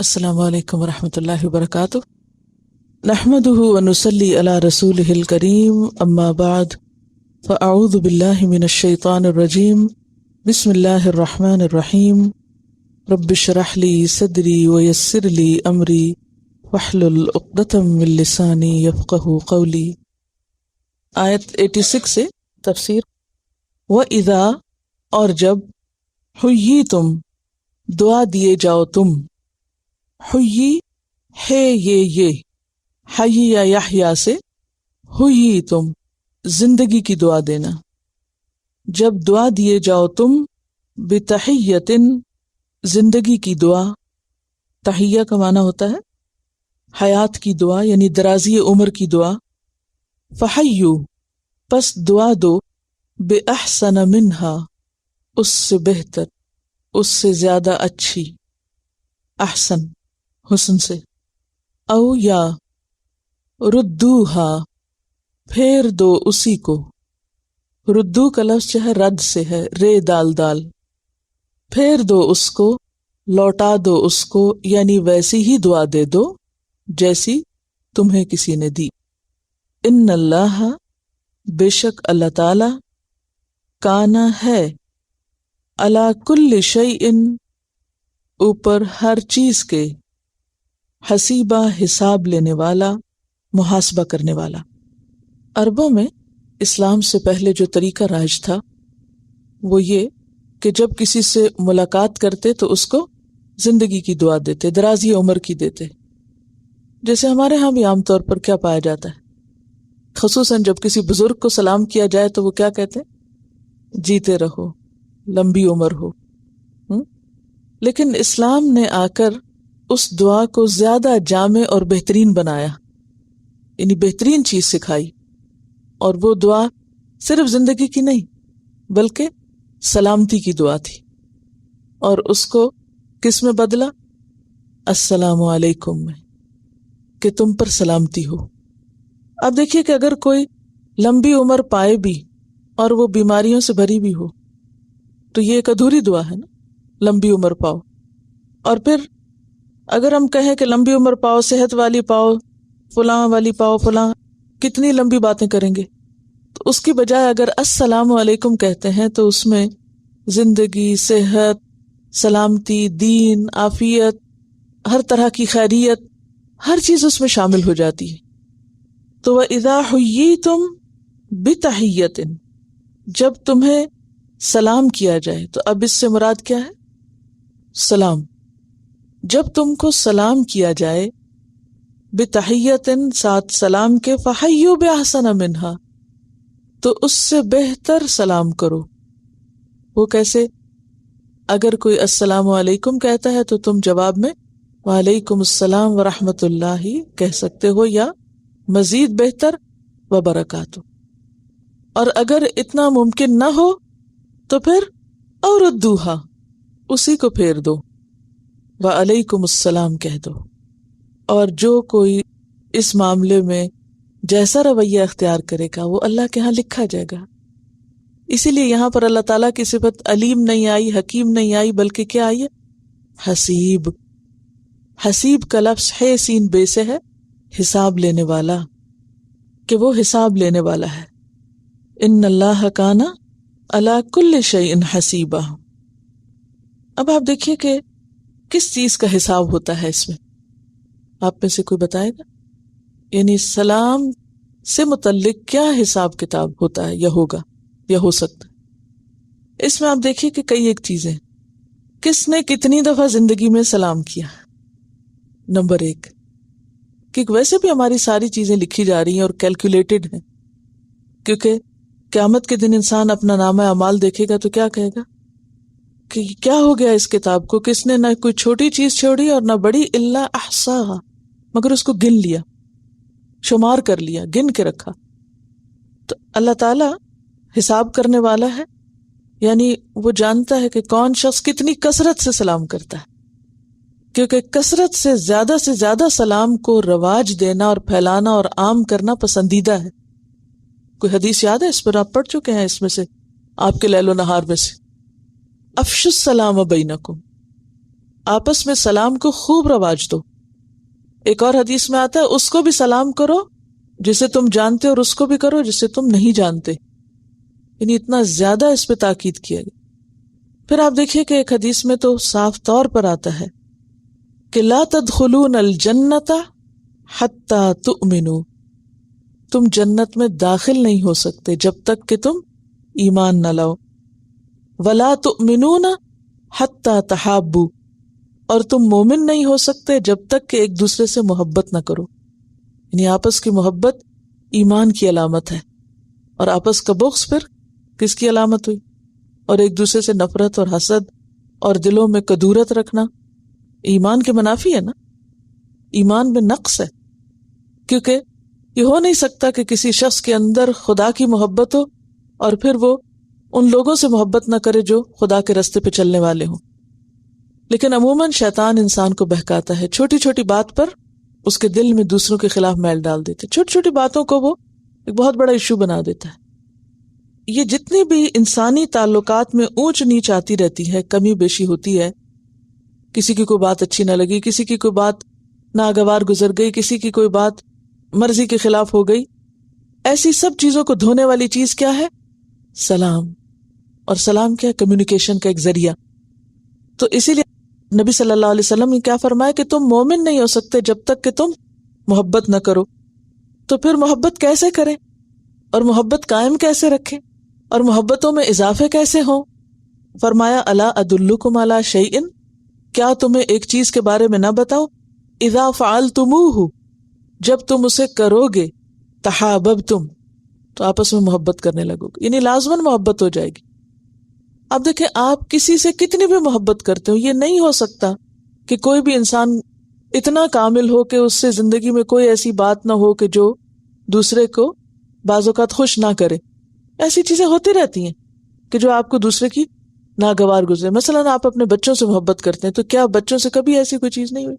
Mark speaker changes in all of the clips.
Speaker 1: السلام علیکم ورحمۃ اللہ وبرکاتہ، نحمده ونصلی علی رسولہ الکریم، اما بعد فاعوذ باللہ من الشیطان الرجیم، بسم اللہ الرحمن الرحیم، رب اشرح لی صدری ویسر لی امری واحلل عقدۃ من لسانی یفقہوا قولی۔ آیت 86 سے تفسیر۔ وَإِذَا، اور جب، حییتم، دعا دیے جاؤ تم، حیی ہے یہ حی یا یحییٰ سے، حیی تم زندگی کی دعا دینا، جب دعا دیے جاؤ تم، بتحیۃ زندگی کی دعا، تحیہ کا معنی ہوتا ہے حیات کی دعا یعنی درازی عمر کی دعا، فحیو پس دعا دو، بأحسن منہا اس سے بہتر، اس سے زیادہ اچھی، احسن حسن سے، او یا ردوہا پھیر دو اسی کو، ردو کا لفظ جو ہے رد سے ہے، رے دال دال، پھیر دو اس کو، لوٹا دو اس کو، یعنی ویسی ہی دعا دے دو جیسی تمہیں کسی نے دی۔ ان اللہ بے شک اللہ تعالی، کانا ہے، علی کل شیء اوپر ہر چیز کے، حسیبہ حساب لینے والا، محاسبہ کرنے والا۔ عربوں میں اسلام سے پہلے جو طریقہ رائج تھا وہ یہ کہ جب کسی سے ملاقات کرتے تو اس کو زندگی کی دعا دیتے، درازی عمر کی دیتے۔ جیسے ہمارے ہاں بھی عام طور پر کیا پایا جاتا ہے، خصوصاً جب کسی بزرگ کو سلام کیا جائے تو وہ کیا کہتے ہیں؟ جیتے رہو، لمبی عمر ہو۔ لیکن اسلام نے آ کر اس دعا کو زیادہ جامع اور بہترین بنایا، یعنی بہترین چیز سکھائی، اور وہ دعا صرف زندگی کی نہیں بلکہ سلامتی کی دعا تھی، اور اس کو کس میں بدلا؟ السلام علیکم میں، کہ تم پر سلامتی ہو۔ اب دیکھیے کہ اگر کوئی لمبی عمر پائے بھی اور وہ بیماریوں سے بھری بھی ہو تو یہ ایک ادھوری دعا ہے نا، لمبی عمر پاؤ۔ اور پھر اگر ہم کہیں کہ لمبی عمر پاؤ، صحت والی پاؤ، فلاں والی پاؤ، فلاں، کتنی لمبی باتیں کریں گے، تو اس کی بجائے اگر السلام علیکم کہتے ہیں تو اس میں زندگی، صحت، سلامتی، دین، عافیت، ہر طرح کی خیریت، ہر چیز اس میں شامل ہو جاتی ہے۔ تو وَإِذَا حُيِّيتُم بِتَحِيَّةٍ، جب تمہیں سلام کیا جائے، تو اب اس سے مراد کیا ہے؟ سلام۔ جب تم کو سلام کیا جائے، بتحیۃ ساتھ سلام کے، فحیوا بأحسن منہا تو اس سے بہتر سلام کرو۔ وہ کیسے؟ اگر کوئی السلام علیکم کہتا ہے تو تم جواب میں وعلیکم السلام ورحمۃ اللہ کہہ سکتے ہو، یا مزید بہتر وبرکاتہ۔ اور اگر اتنا ممکن نہ ہو تو پھر اور ردوہا اسی کو پھیر دو، وعلیکم السلام کہہ دو۔ اور جو کوئی اس معاملے میں جیسا رویہ اختیار کرے گا وہ اللہ کے ہاں لکھا جائے گا۔ اسی لیے یہاں پر اللہ تعالیٰ کی صفت علیم نہیں آئی، حکیم نہیں آئی، بلکہ کیا آئی ہے؟ حسیب۔ حسیب کا لفظ ہے سین بے سے ہے، حساب لینے والا، کہ وہ حساب لینے والا ہے۔ ان اللہ کان علی کل شیء حسیبا۔ اب آپ دیکھیے کہ کس چیز کا حساب ہوتا ہے اس میں، آپ میں سے کوئی بتائے گا؟ یعنی سلام سے متعلق کیا حساب کتاب ہوتا ہے یا ہوگا یا ہو سکتا ہے؟ اس میں آپ دیکھیے کہ کئی ایک چیزیں، کس نے کتنی دفعہ زندگی میں سلام کیا، نمبر ایک، کہ ویسے بھی ہماری ساری چیزیں لکھی جا رہی ہیں اور کیلکولیٹڈ ہیں، کیونکہ قیامت کے دن انسان اپنا نامہ اعمال دیکھے گا تو کیا کہے گا کہ کیا ہو گیا اس کتاب کو، کس نے نہ کوئی چھوٹی چیز چھوڑی اور نہ بڑی، الا احصاها، مگر اس کو گن لیا، شمار کر لیا، گن کے رکھا۔ تو اللہ تعالی حساب کرنے والا ہے، یعنی وہ جانتا ہے کہ کون شخص کتنی کثرت سے سلام کرتا ہے، کیونکہ کثرت سے زیادہ سلام کو رواج دینا اور پھیلانا اور عام کرنا پسندیدہ ہے۔ کوئی حدیث یاد ہے اس پر؟ آپ پڑھ چکے ہیں اس میں سے، آپ کے لیل و نہار میں سے، افشوا السلام بینکم، آپس میں سلام کو خوب رواج دو. ایک اور حدیث میں آتا ہے اس کو بھی سلام کرو جسے تم جانتے اور اس کو بھی کرو جسے تم نہیں جانتے. یعنی اتنا زیادہ اس پہ تاکید کیا گیا. پھر آپ دیکھیے کہ ایک حدیث میں تو صاف طور پر آتا ہے کہ لا تدخلون الجنت حتی تؤمنوا، تم جنت میں داخل نہیں ہو سکتے جب تک کہ تم ایمان نہ لاؤ. ولا تؤمنون حتی تحابوا، اور تم مومن نہیں ہو سکتے جب تک کہ ایک دوسرے سے محبت نہ کرو. یعنی آپس کی محبت ایمان کی علامت ہے، اور آپس کا بغض پھر کس کی علامت ہوئی؟ اور ایک دوسرے سے نفرت اور حسد اور دلوں میں کدورت رکھنا ایمان کے منافی ہے نا. ایمان میں نقص ہے، کیونکہ یہ ہو نہیں سکتا کہ کسی شخص کے اندر خدا کی محبت ہو اور پھر وہ ان لوگوں سے محبت نہ کرے جو خدا کے راستے پہ چلنے والے ہوں. لیکن عموماً شیطان انسان کو بہکاتا ہے، چھوٹی چھوٹی بات پر اس کے دل میں دوسروں کے خلاف میل ڈال دیتے، چھوٹی چھوٹی باتوں کو وہ ایک بہت بڑا ایشو بنا دیتا ہے. یہ جتنی بھی انسانی تعلقات میں اونچ نیچ آتی رہتی ہے، کمی بیشی ہوتی ہے، کسی کی کوئی بات اچھی نہ لگی، کسی کی کوئی بات ناگوار گزر گئی، کسی کی کوئی بات مرضی کے خلاف ہو گئی، ایسی سب چیزوں کو دھونے والی چیز کیا ہے؟ سلام. اور سلام کیا ہے؟ کمیونیکیشن کا ایک ذریعہ. تو اسی لیے نبی صلی اللہ علیہ وسلم نے کیا فرمایا کہ تم مومن نہیں ہو سکتے جب تک کہ تم محبت نہ کرو. تو پھر محبت کیسے کریں اور محبت قائم کیسے رکھیں اور محبتوں میں اضافے کیسے ہوں؟ فرمایا الا ادلکم علی شیء، کیا تمہیں ایک چیز کے بارے میں نہ بتاؤ؟ اذا فعلتموہ، جب تم اسے کرو گے، تحاببتم، تو آپس میں محبت کرنے لگو گے. یعنی لازماً محبت ہو جائے گی. اب دیکھیں آپ کسی سے کتنی بھی محبت کرتے ہو، یہ نہیں ہو سکتا کہ کوئی بھی انسان اتنا کامل ہو کہ اس سے زندگی میں کوئی ایسی بات نہ ہو کہ جو دوسرے کو بعض اوقات خوش نہ کرے. ایسی چیزیں ہوتی رہتی ہیں کہ جو آپ کو دوسرے کی ناگوار گزرے. مثلاً آپ اپنے بچوں سے محبت کرتے ہیں، تو کیا بچوں سے کبھی ایسی کوئی چیز نہیں ہوئی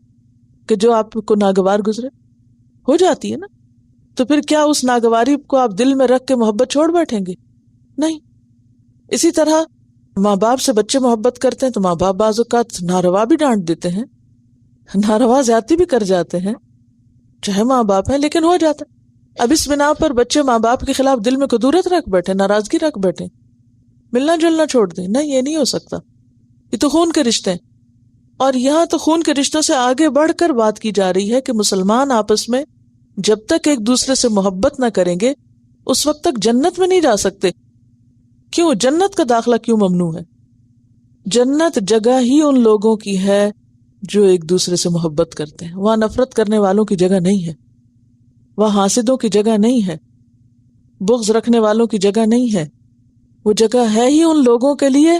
Speaker 1: کہ جو آپ کو ناگوار گزرے؟ ہو جاتی ہے نا. تو پھر کیا اس ناگواری کو آپ دل میں رکھ کے محبت چھوڑ بیٹھیں گے؟ نہیں. اسی طرح ماں باپ سے بچے محبت کرتے ہیں تو ماں باپ بعض اوقات ناروا بھی ڈانٹ دیتے ہیں، ناروا زیادتی بھی کر جاتے ہیں، چاہے ماں باپ ہیں، لیکن ہو جاتا ہے. اب اس بنا پر بچے ماں باپ کے خلاف دل میں کدورت رکھ بیٹھے، ناراضگی رکھ بیٹھے، ملنا جلنا چھوڑ دیں. نہیں، یہ نہیں ہو سکتا. یہ تو خون کے رشتے ہیں. اور یہاں تو خون کے رشتوں سے آگے بڑھ کر بات کی جا رہی ہے کہ مسلمان آپس میں جب تک ایک دوسرے سے محبت نہ کریں گے اس وقت تک جنت میں نہیں جا سکتے. کیوں؟ جنت کا داخلہ کیوں ممنوع ہے؟ جنت جگہ ہی ان لوگوں کی ہے جو ایک دوسرے سے محبت کرتے ہیں. وہاں نفرت کرنے والوں کی جگہ نہیں ہے، وہاں حاسدوں کی جگہ نہیں ہے، بغض رکھنے والوں کی جگہ نہیں ہے. وہ جگہ ہے ہی ان لوگوں کے لیے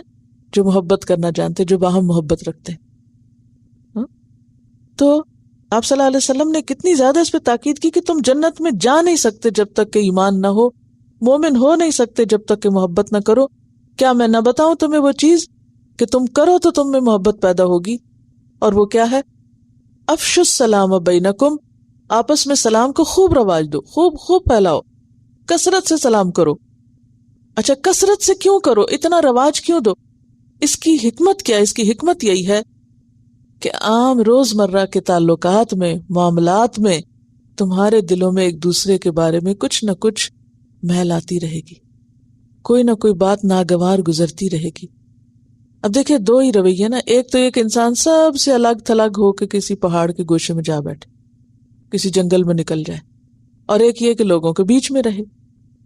Speaker 1: جو محبت کرنا جانتے، جو باہم محبت رکھتے ہیں. تو آپ صلی اللہ علیہ وسلم نے کتنی زیادہ اس پہ تاکید کی کہ تم جنت میں جا نہیں سکتے جب تک کہ ایمان نہ ہو، مومن ہو نہیں سکتے جب تک کہ محبت نہ کرو. کیا میں نہ بتاؤں تمہیں وہ چیز کہ تم کرو تو تم میں محبت پیدا ہوگی؟ اور وہ کیا ہے؟ افشوا السلام بینکم، آپس میں سلام کو خوب رواج دو، خوب خوب پھیلاؤ، کثرت سے سلام کرو. اچھا، کثرت سے کیوں کرو؟ اتنا رواج کیوں دو؟ اس کی حکمت کیا ہے؟ اس کی حکمت یہی ہے کہ عام روزمرہ کے تعلقات میں، معاملات میں تمہارے دلوں میں ایک دوسرے کے بارے میں کچھ نہ کچھ میل آتی رہے گی، کوئی نہ کوئی بات ناگوار گزرتی رہے گی. اب دیکھیں دو ہی رویے نا، ایک تو ایک انسان سب سے الگ تھلگ ہو کے کسی پہاڑ کے گوشے میں جا بیٹھے، کسی جنگل میں نکل جائے، اور ایک یہ کہ لوگوں کے بیچ میں رہے.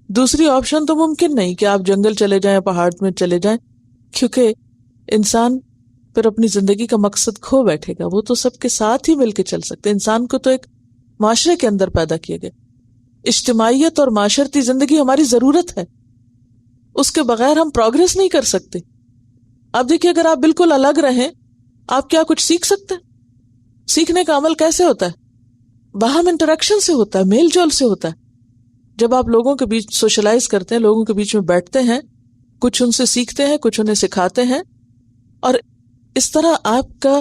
Speaker 1: دوسری آپشن تو ممکن نہیں کہ آپ جنگل چلے جائیں، پہاڑ میں چلے جائیں، کیونکہ انسان پھر اپنی زندگی کا مقصد کھو بیٹھے گا. وہ تو سب کے ساتھ ہی مل کے چل سکتے. انسان کو تو ایک معاشرے کے اندر پیدا کیے گئے. اجتماعیت اور معاشرتی زندگی ہماری ضرورت ہے، اس کے بغیر ہم پروگریس نہیں کر سکتے. آپ دیکھیے اگر آپ بالکل الگ رہیں، آپ کیا کچھ سیکھ سکتے ہیں؟ سیکھنے کا عمل کیسے ہوتا ہے؟ باہم انٹریکشن سے ہوتا ہے، میل جول سے ہوتا ہے. جب آپ لوگوں کے بیچ سوشلائز کرتے ہیں، لوگوں کے بیچ میں بیٹھتے ہیں، کچھ ان سے سیکھتے ہیں، کچھ انہیں سکھاتے ہیں، اور اس طرح آپ کا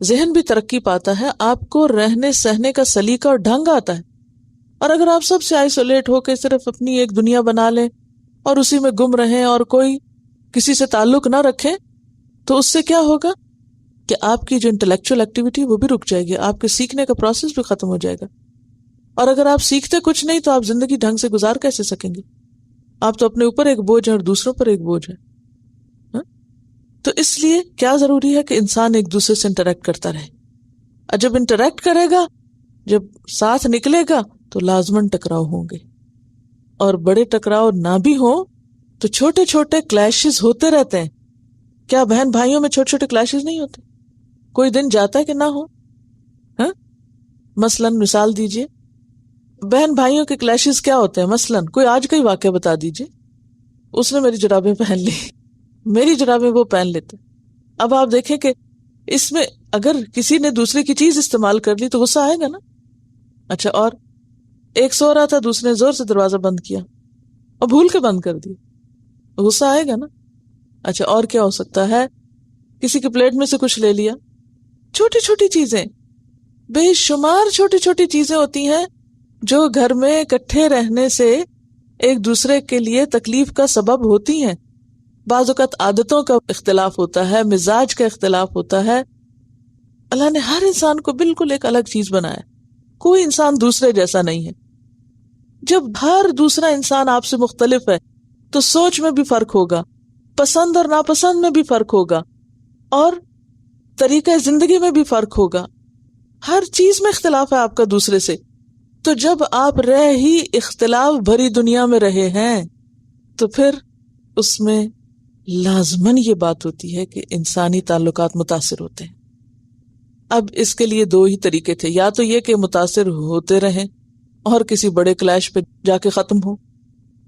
Speaker 1: ذہن بھی ترقی پاتا ہے، آپ کو رہنے سہنے کا سلیقہ اور ڈھنگ آتا ہے. اور اگر آپ سب سے آئسولیٹ ہو کے صرف اپنی ایک دنیا بنا لیں اور اسی میں گم رہیں اور کوئی کسی سے تعلق نہ رکھیں، تو اس سے کیا ہوگا کہ آپ کی جو انٹلیکچوئل ایکٹیویٹی وہ بھی رک جائے گی، آپ کے سیکھنے کا پروسیس بھی ختم ہو جائے گا. اور اگر آپ سیکھتے کچھ نہیں تو آپ زندگی ڈھنگ سے گزار کیسے سکیں گے؟ آپ تو اپنے اوپر ایک بوجھ ہیں اور دوسروں پر ایک بوجھ ہے. تو اس لیے کیا ضروری ہے کہ انسان ایک دوسرے سے انٹریکٹ کرتا رہے. اور جب انٹریکٹ کرے گا، جب ساتھ نکلے گا تو لازماً ٹکراؤ ہوں گے. اور بڑے ٹکراؤ نہ بھی ہوں تو چھوٹے چھوٹے کلیشز ہوتے رہتے ہیں. کیا بہن بھائیوں میں چھوٹے چھوٹے کلیشز نہیں ہوتے؟ کوئی دن جاتا ہے کہ نہ ہو؟ مثلاً مثال دیجئے، بہن بھائیوں کے کلیشز کیا ہوتے ہیں؟ مثلاً کوئی آج کا ہی واقعہ بتا دیجئے. اس نے میری جرابیں پہن لی، میری جرابیں وہ پہن لیتے. اب آپ دیکھیں کہ اس میں اگر کسی نے دوسرے کی چیز استعمال کر لی تو غصہ آئے گا نا. اچھا، اور ایک سو رہا تھا، دوسرے نے زور سے دروازہ بند کیا اور بھول کے بند کر دیا، غصہ آئے گا نا. اچھا، اور کیا ہو سکتا ہے؟ کسی کی پلیٹ میں سے کچھ لے لیا. چھوٹی چھوٹی چیزیں، بے شمار چھوٹی چھوٹی چیزیں ہوتی ہیں جو گھر میں اکٹھے رہنے سے ایک دوسرے کے لیے تکلیف کا سبب ہوتی ہیں. بعض اوقات عادتوں کا اختلاف ہوتا ہے، مزاج کا اختلاف ہوتا ہے. اللہ نے ہر انسان کو بالکل ایک الگ چیز بنایا، کوئی انسان دوسرے جیسا نہیں ہے. جب ہر دوسرا انسان آپ سے مختلف ہے تو سوچ میں بھی فرق ہوگا، پسند اور ناپسند میں بھی فرق ہوگا، اور طریقہ زندگی میں بھی فرق ہوگا. ہر چیز میں اختلاف ہے آپ کا دوسرے سے. تو جب آپ رہ ہی اختلاف بھری دنیا میں رہے ہیں تو پھر اس میں لازماً یہ بات ہوتی ہے کہ انسانی تعلقات متاثر ہوتے ہیں. اب اس کے لیے دو ہی طریقے تھے، یا تو یہ کہ متاثر ہوتے رہیں اور کسی بڑے کلیش پہ جا کے ختم ہو،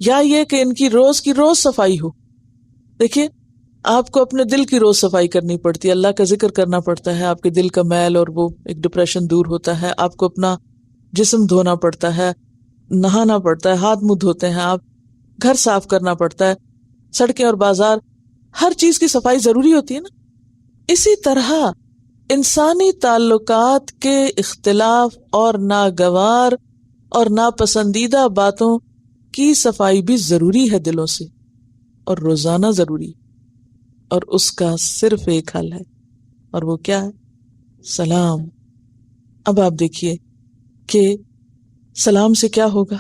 Speaker 1: یا یہ کہ ان کی روز صفائی ہو. دیکھیے، آپ کو اپنے دل کی روز صفائی کرنی پڑتی ہے، اللہ کا ذکر کرنا پڑتا ہے، آپ کے دل کا میل اور وہ ایک ڈپریشن دور ہوتا ہے. آپ کو اپنا جسم دھونا پڑتا ہے، نہانا پڑتا ہے، ہاتھ منہ دھوتے ہیں آپ، گھر صاف کرنا پڑتا ہے، سڑکیں اور بازار، ہر چیز کی صفائی ضروری ہوتی ہے نا. اسی طرح انسانی تعلقات کے اختلاف اور ناگوار اور ناپسندیدہ باتوں کی صفائی بھی ضروری ہے دلوں سے، اور روزانہ ضروری. اور اس کا صرف ایک حل ہے، اور وہ کیا ہے؟ سلام. اب آپ دیکھیے کہ سلام سے کیا ہوگا.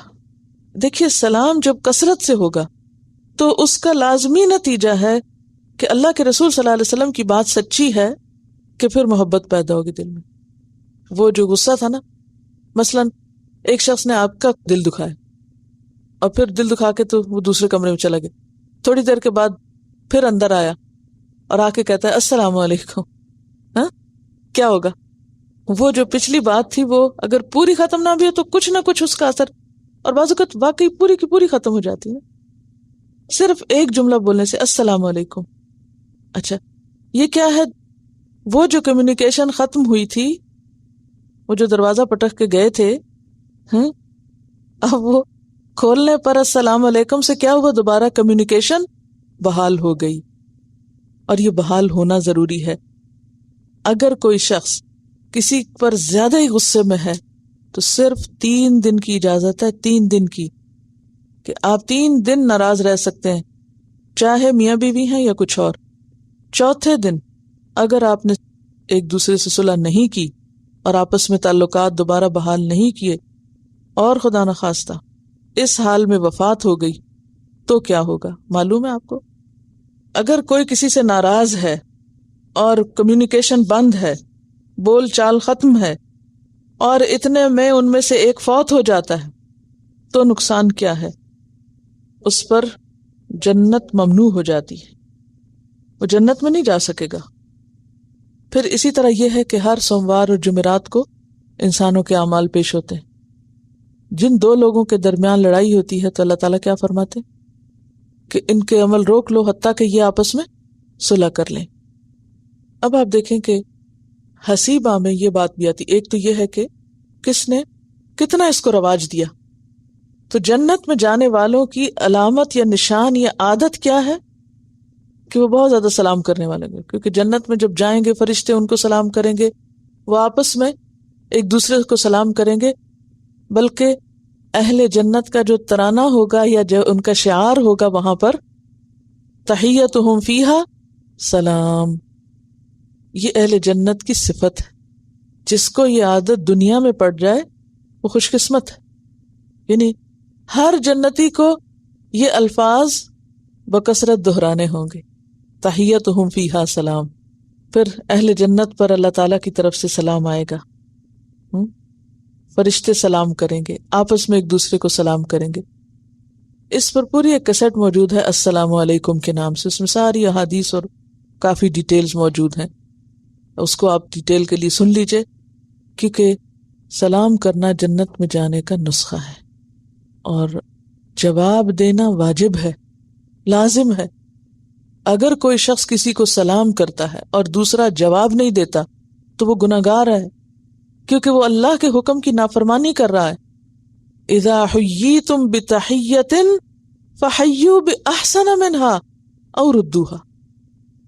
Speaker 1: دیکھیے، سلام جب کثرت سے ہوگا تو اس کا لازمی نتیجہ ہے کہ اللہ کے رسول صلی اللہ علیہ وسلم کی بات سچی ہے کہ پھر محبت پیدا ہوگی دل میں. وہ جو غصہ تھا نا، مثلا ایک شخص نے آپ کا دل دکھایا اور پھر دل دکھا کے تو وہ دوسرے کمرے میں چلا گیا، تھوڑی دیر کے بعد پھر اندر آیا اور آ کے کہتا ہے السلام علیکم. کیا ہوگا؟ وہ جو پچھلی بات تھی وہ اگر پوری ختم نہ بھی ہو تو کچھ نہ کچھ اس کا اثر، اور بعض اوقات واقعی پوری کی پوری ختم ہو جاتی ہے صرف ایک جملہ بولنے سے، السلام علیکم. اچھا، یہ کیا ہے؟ وہ جو کمیونیکیشن ختم ہوئی تھی، وہ جو دروازہ پٹک کے گئے تھے، اب وہ کھولنے پر السلام علیکم سے کیا ہوا؟ دوبارہ کمیونیکیشن بحال ہو گئی. اور یہ بحال ہونا ضروری ہے. اگر کوئی شخص کسی پر زیادہ ہی غصے میں ہے تو صرف 3 دن کی اجازت ہے، 3 دن کی، کہ آپ 3 دن ناراض رہ سکتے ہیں، چاہے میاں بیوی ہیں یا کچھ اور. چوتھے دن اگر آپ نے ایک دوسرے سے صلح نہیں کی اور آپس میں تعلقات دوبارہ بحال نہیں کیے، اور خدا نخواستہ اس حال میں وفات ہو گئی تو کیا ہوگا معلوم ہے آپ کو؟ اگر کوئی کسی سے ناراض ہے اور کمیونیکیشن بند ہے، بول چال ختم ہے، اور اتنے میں ان میں سے ایک فوت ہو جاتا ہے تو نقصان کیا ہے؟ اس پر جنت ممنوع ہو جاتی ہے، وہ جنت میں نہیں جا سکے گا. پھر اسی طرح یہ ہے کہ ہر سوموار اور جمعرات کو انسانوں کے اعمال پیش ہوتے ہیں. جن 2 لوگوں کے درمیان لڑائی ہوتی ہے تو اللہ تعالیٰ کیا فرماتے کہ ان کے عمل روک لو حتیٰ کہ یہ آپس میں صلح کر لیں. اب آپ دیکھیں کہ حسیبہ میں یہ بات بھی آتی. ایک تو یہ ہے کہ کس نے کتنا اس کو رواج دیا. تو جنت میں جانے والوں کی علامت یا نشان یا عادت کیا ہے کہ وہ بہت زیادہ سلام کرنے والے ہیں، کیونکہ جنت میں جب جائیں گے فرشتے ان کو سلام کریں گے، وہ آپس میں ایک دوسرے کو سلام کریں گے. بلکہ اہل جنت کا جو ترانہ ہوگا یا جو ان کا شعار ہوگا وہاں پر، تحیتہم فیہا سلام. یہ اہل جنت کی صفت ہے. جس کو یہ عادت دنیا میں پڑ جائے وہ خوش قسمت ہے. یعنی ہر جنتی کو یہ الفاظ بکثرت دہرانے ہوں گے. تحیتہم فیہا سلام. پھر اہل جنت پر اللہ تعالیٰ کی طرف سے سلام آئے گا. فرشتے سلام کریں گے، آپس میں ایک دوسرے کو سلام کریں گے. اس پر پوری ایک کیسٹ موجود ہے السلام علیکم کے نام سے. اس میں ساری احادیث اور کافی ڈیٹیلز موجود ہیں. اس کو آپ ڈیٹیل کے لیے سن لیجئے، کیونکہ سلام کرنا جنت میں جانے کا نسخہ ہے، اور جواب دینا واجب ہے، لازم ہے. اگر کوئی شخص کسی کو سلام کرتا ہے اور دوسرا جواب نہیں دیتا تو وہ گناہگار ہے، کیونکہ وہ اللہ کے حکم کی نافرمانی کر رہا ہے. اذا حییتم بتحیۃ فحیوا باحسن منها او ردوها،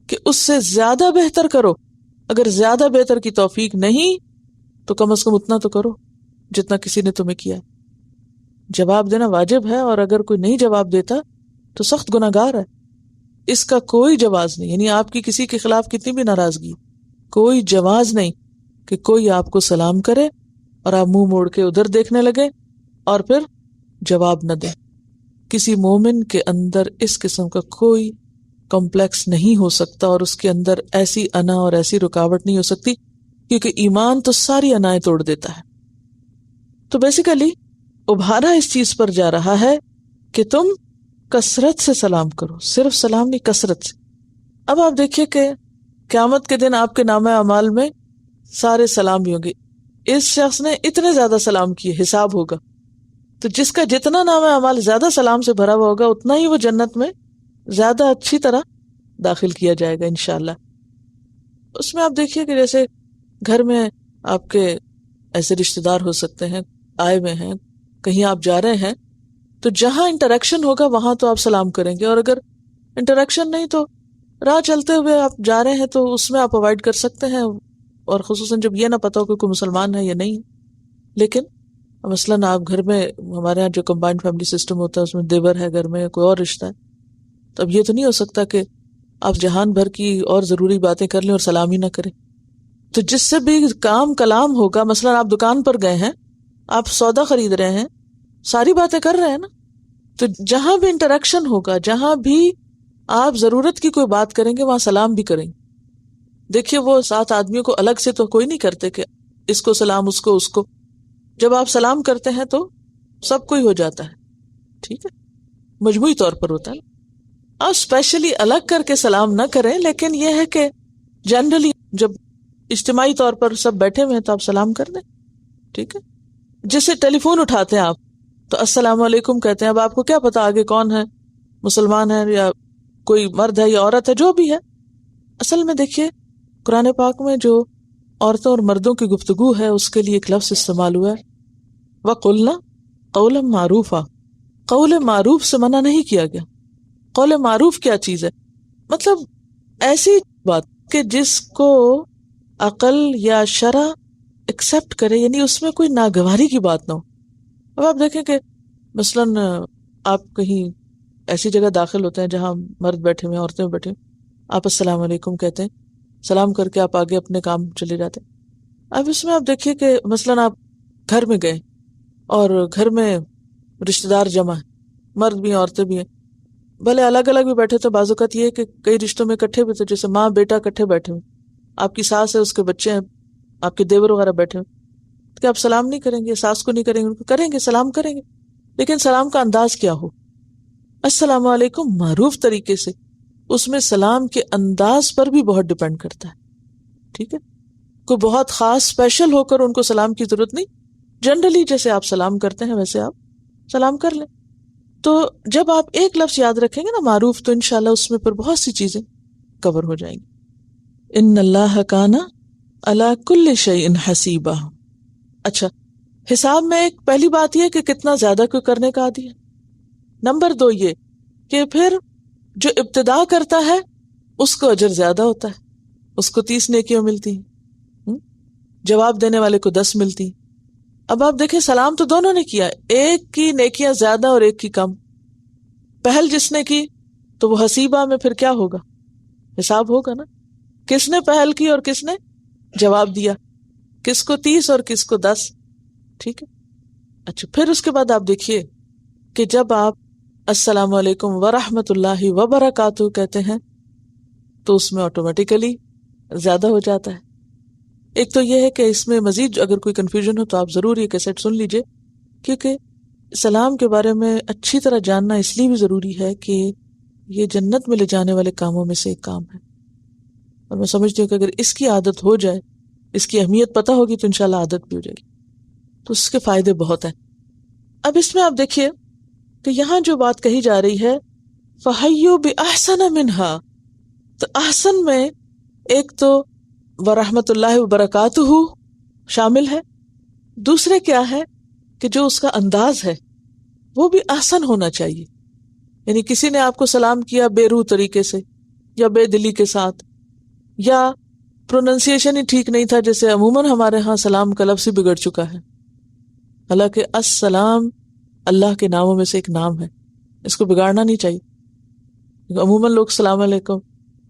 Speaker 1: کہ اس سے زیادہ بہتر کرو. اگر زیادہ بہتر کی توفیق نہیں تو کم از کم اتنا تو کرو جتنا کسی نے تمہیں کیا. جواب دینا واجب ہے، اور اگر کوئی نہیں جواب دیتا تو سخت گناہگار ہے. اس کا کوئی جواز نہیں. یعنی آپ کی کسی کے خلاف کتنی بھی ناراضگی، کوئی جواز نہیں کہ کوئی آپ کو سلام کرے اور آپ منہ موڑ کے ادھر دیکھنے لگے اور پھر جواب نہ دیں. کسی مومن کے اندر اس قسم کا کوئی کمپلیکس نہیں ہو سکتا، اور اس کے اندر ایسی انا اور ایسی رکاوٹ نہیں ہو سکتی، کیونکہ ایمان تو ساری انائیں توڑ دیتا ہے. تو بیسیکلی ابھارا اس چیز پر جا رہا ہے کہ تم کثرت سے سلام کرو، صرف سلام نہیں، کثرت سے. اب آپ دیکھیے کہ قیامت کے دن آپ کے نامہ اعمال میں سارے سلام بھی ہوں گے. اس شخص نے اتنے زیادہ سلام کیے، حساب ہوگا. تو جس کا جتنا نامہ اعمال زیادہ سلام سے بھرا ہوا ہوگا اتنا ہی وہ جنت میں زیادہ اچھی طرح داخل کیا جائے گا انشاءاللہ. اس میں آپ دیکھیے کہ جیسے گھر میں آپ کے ایسے رشتہ دار ہو سکتے ہیں، آئے ہوئے ہیں، کہیں آپ جا رہے ہیں، تو جہاں انٹریکشن ہوگا وہاں تو آپ سلام کریں گے، اور اگر انٹریکشن نہیں تو راہ چلتے ہوئے آپ جا رہے ہیں تو اس میں آپ اوائڈ کر سکتے ہیں، اور خصوصاً جب یہ نہ پتا ہو کہ کوئی مسلمان ہے یا نہیں. لیکن مثلاً آپ گھر میں، ہمارے یہاں جو کمبائنڈ فیملی سسٹم ہوتا ہے اس میں دیور ہے گھر میں، کوئی اور رشتہ ہے، تو اب یہ تو نہیں ہو سکتا کہ آپ جہان بھر کی اور ضروری باتیں کر لیں اور سلام ہی نہ کریں. تو جس سے بھی کام کلام ہوگا، مثلاً آپ دکان پر گئے ہیں، آپ سودا خرید رہے ہیں، ساری باتیں کر رہے ہیں نا، تو جہاں بھی انٹریکشن ہوگا، جہاں بھی آپ ضرورت کی کوئی بات کریں گے وہاں سلام بھی کریں گے. دیکھیے وہ 7 آدمیوں کو الگ سے تو کوئی نہیں کرتے کہ اس کو سلام، اس کو، اس کو. جب آپ سلام کرتے ہیں تو سب کو ہی ہو جاتا ہے، ٹھیک ہے، مجموعی طور پر ہوتا ہے. آپ اسپیشلی الگ کر کے سلام نہ کریں، لیکن یہ ہے کہ جنرلی جب اجتماعی طور پر سب بیٹھے ہوئے ہیں تو آپ سلام کر دیں، ٹھیک ہے. جسے ٹیلی فون اٹھاتے ہیں آپ تو السلام علیکم کہتے ہیں. اب آپ کو کیا پتا آگے کون ہے، مسلمان ہے یا کوئی مرد ہے یا عورت ہے، جو بھی ہے. اصل میں دیکھیے قرآن پاک میں جو عورتوں اور مردوں کی گفتگو ہے اس کے لیے ایک لفظ استعمال ہوا ہے، وَقُلْنَا قَوْلًا مَعْرُوفًا. قول معروف سے منع نہیں کیا گیا. قول معروف کیا چیز ہے؟ مطلب ایسی بات کہ جس کو عقل یا شرع ایکسپٹ کرے، یعنی اس میں کوئی ناگواری کی بات نہ ہو. اب آپ دیکھیں کہ مثلاً آپ کہیں ایسی جگہ داخل ہوتے ہیں جہاں مرد بیٹھے ہوئے ہیں، عورتیں بیٹھے ہوئے، آپ السلام علیکم کہتے ہیں، سلام کر کے آپ آگے اپنے کام چلے جاتے ہیں. اب اس میں آپ دیکھیے کہ مثلاً آپ گھر میں گئے اور گھر میں رشتہ دار جمع ہیں، مرد بھی ہیں عورتیں بھی ہیں، بھلے الگ الگ بھی بیٹھے. تو بعض اوقات یہ ہے کہ کئی رشتوں میں اکٹھے بھی تھے، جیسے ماں بیٹا اکٹھے بیٹھے ہوئے، آپ کی ساس ہے، اس کے بچے ہیں، آپ کے دیور وغیرہ بیٹھے ہوئے، کہ آپ سلام نہیں کریں گے، ساس کو نہیں کریں گے، ان کو کریں گے، سلام کریں گے. لیکن سلام کا انداز کیا ہو؟ السلام علیکم معروف طریقے سے. اس میں سلام کے انداز پر بھی بہت ڈیپینڈ کرتا ہے، ٹھیک ہے. کوئی بہت خاص اسپیشل ہو کر ان کو سلام کی ضرورت نہیں، جنرلی جیسے آپ سلام کرتے ہیں ویسے آپ سلام کر لیں. تو جب آپ ایک لفظ یاد رکھیں گے نا معروف، تو انشاءاللہ اس میں پر بہت سی چیزیں کور ہو جائیں گی. ان اللہ کان علی کل شیء حسیبا. اچھا، حساب میں ایک پہلی بات یہ کہ کتنا زیادہ کوئی کرنے کا عادی ہے. نمبر 2 یہ کہ پھر جو ابتدا کرتا ہے اس کو اجر زیادہ ہوتا ہے، اس کو 30 نیکیاں ملتی ہیں، جواب دینے والے کو 10 ملتی ہیں. اب آپ دیکھیں سلام تو دونوں نے کیا، ایک کی نیکیاں زیادہ اور ایک کی کم. پہل جس نے کی تو وہ حسیبہ میں پھر کیا ہوگا؟ حساب ہوگا نا. کس نے پہل کی اور کس نے جواب دیا، کس کو 30 اور کس کو 10. ٹھیک ہے. اچھا پھر اس کے بعد آپ دیکھیے کہ جب آپ السلام علیکم ورحمۃ اللہ وبرکاتہ کہتے ہیں تو اس میں آٹومیٹیکلی زیادہ ہو جاتا ہے. ایک تو یہ ہے کہ اس میں مزید اگر کوئی کنفیوژن ہو تو آپ ضرور یہ کیسٹ سن لیجئے، کیونکہ سلام کے بارے میں اچھی طرح جاننا اس لیے بھی ضروری ہے کہ یہ جنت میں لے جانے والے کاموں میں سے ایک کام ہے، اور میں سمجھتی ہوں کہ اگر اس کی عادت ہو جائے، اس کی اہمیت پتہ ہوگی تو انشاءاللہ عادت بھی ہو جائے گی، تو اس کے فائدے بہت ہیں. اب اس میں آپ دیکھیے کہ یہاں جو بات کہی جا رہی ہے فَحَيُّوا بِأَحْسَنَ مِنْهَا، تو احسن میں ایک تو ورحمۃ اللہ وبرکاتہ شامل ہے، دوسرے کیا ہے کہ جو اس کا انداز ہے وہ بھی احسن ہونا چاہیے. یعنی کسی نے آپ کو سلام کیا بے روح طریقے سے یا بے دلی کے ساتھ، یا پروننسیشن ہی ٹھیک نہیں تھا، جیسے عموماً ہمارے ہاں سلام کا لفظ ہی بگڑ چکا ہے، حالانکہ السلام اللہ کے ناموں میں سے ایک نام ہے، اس کو بگاڑنا نہیں چاہیے. عموماً لوگ السلام علیکم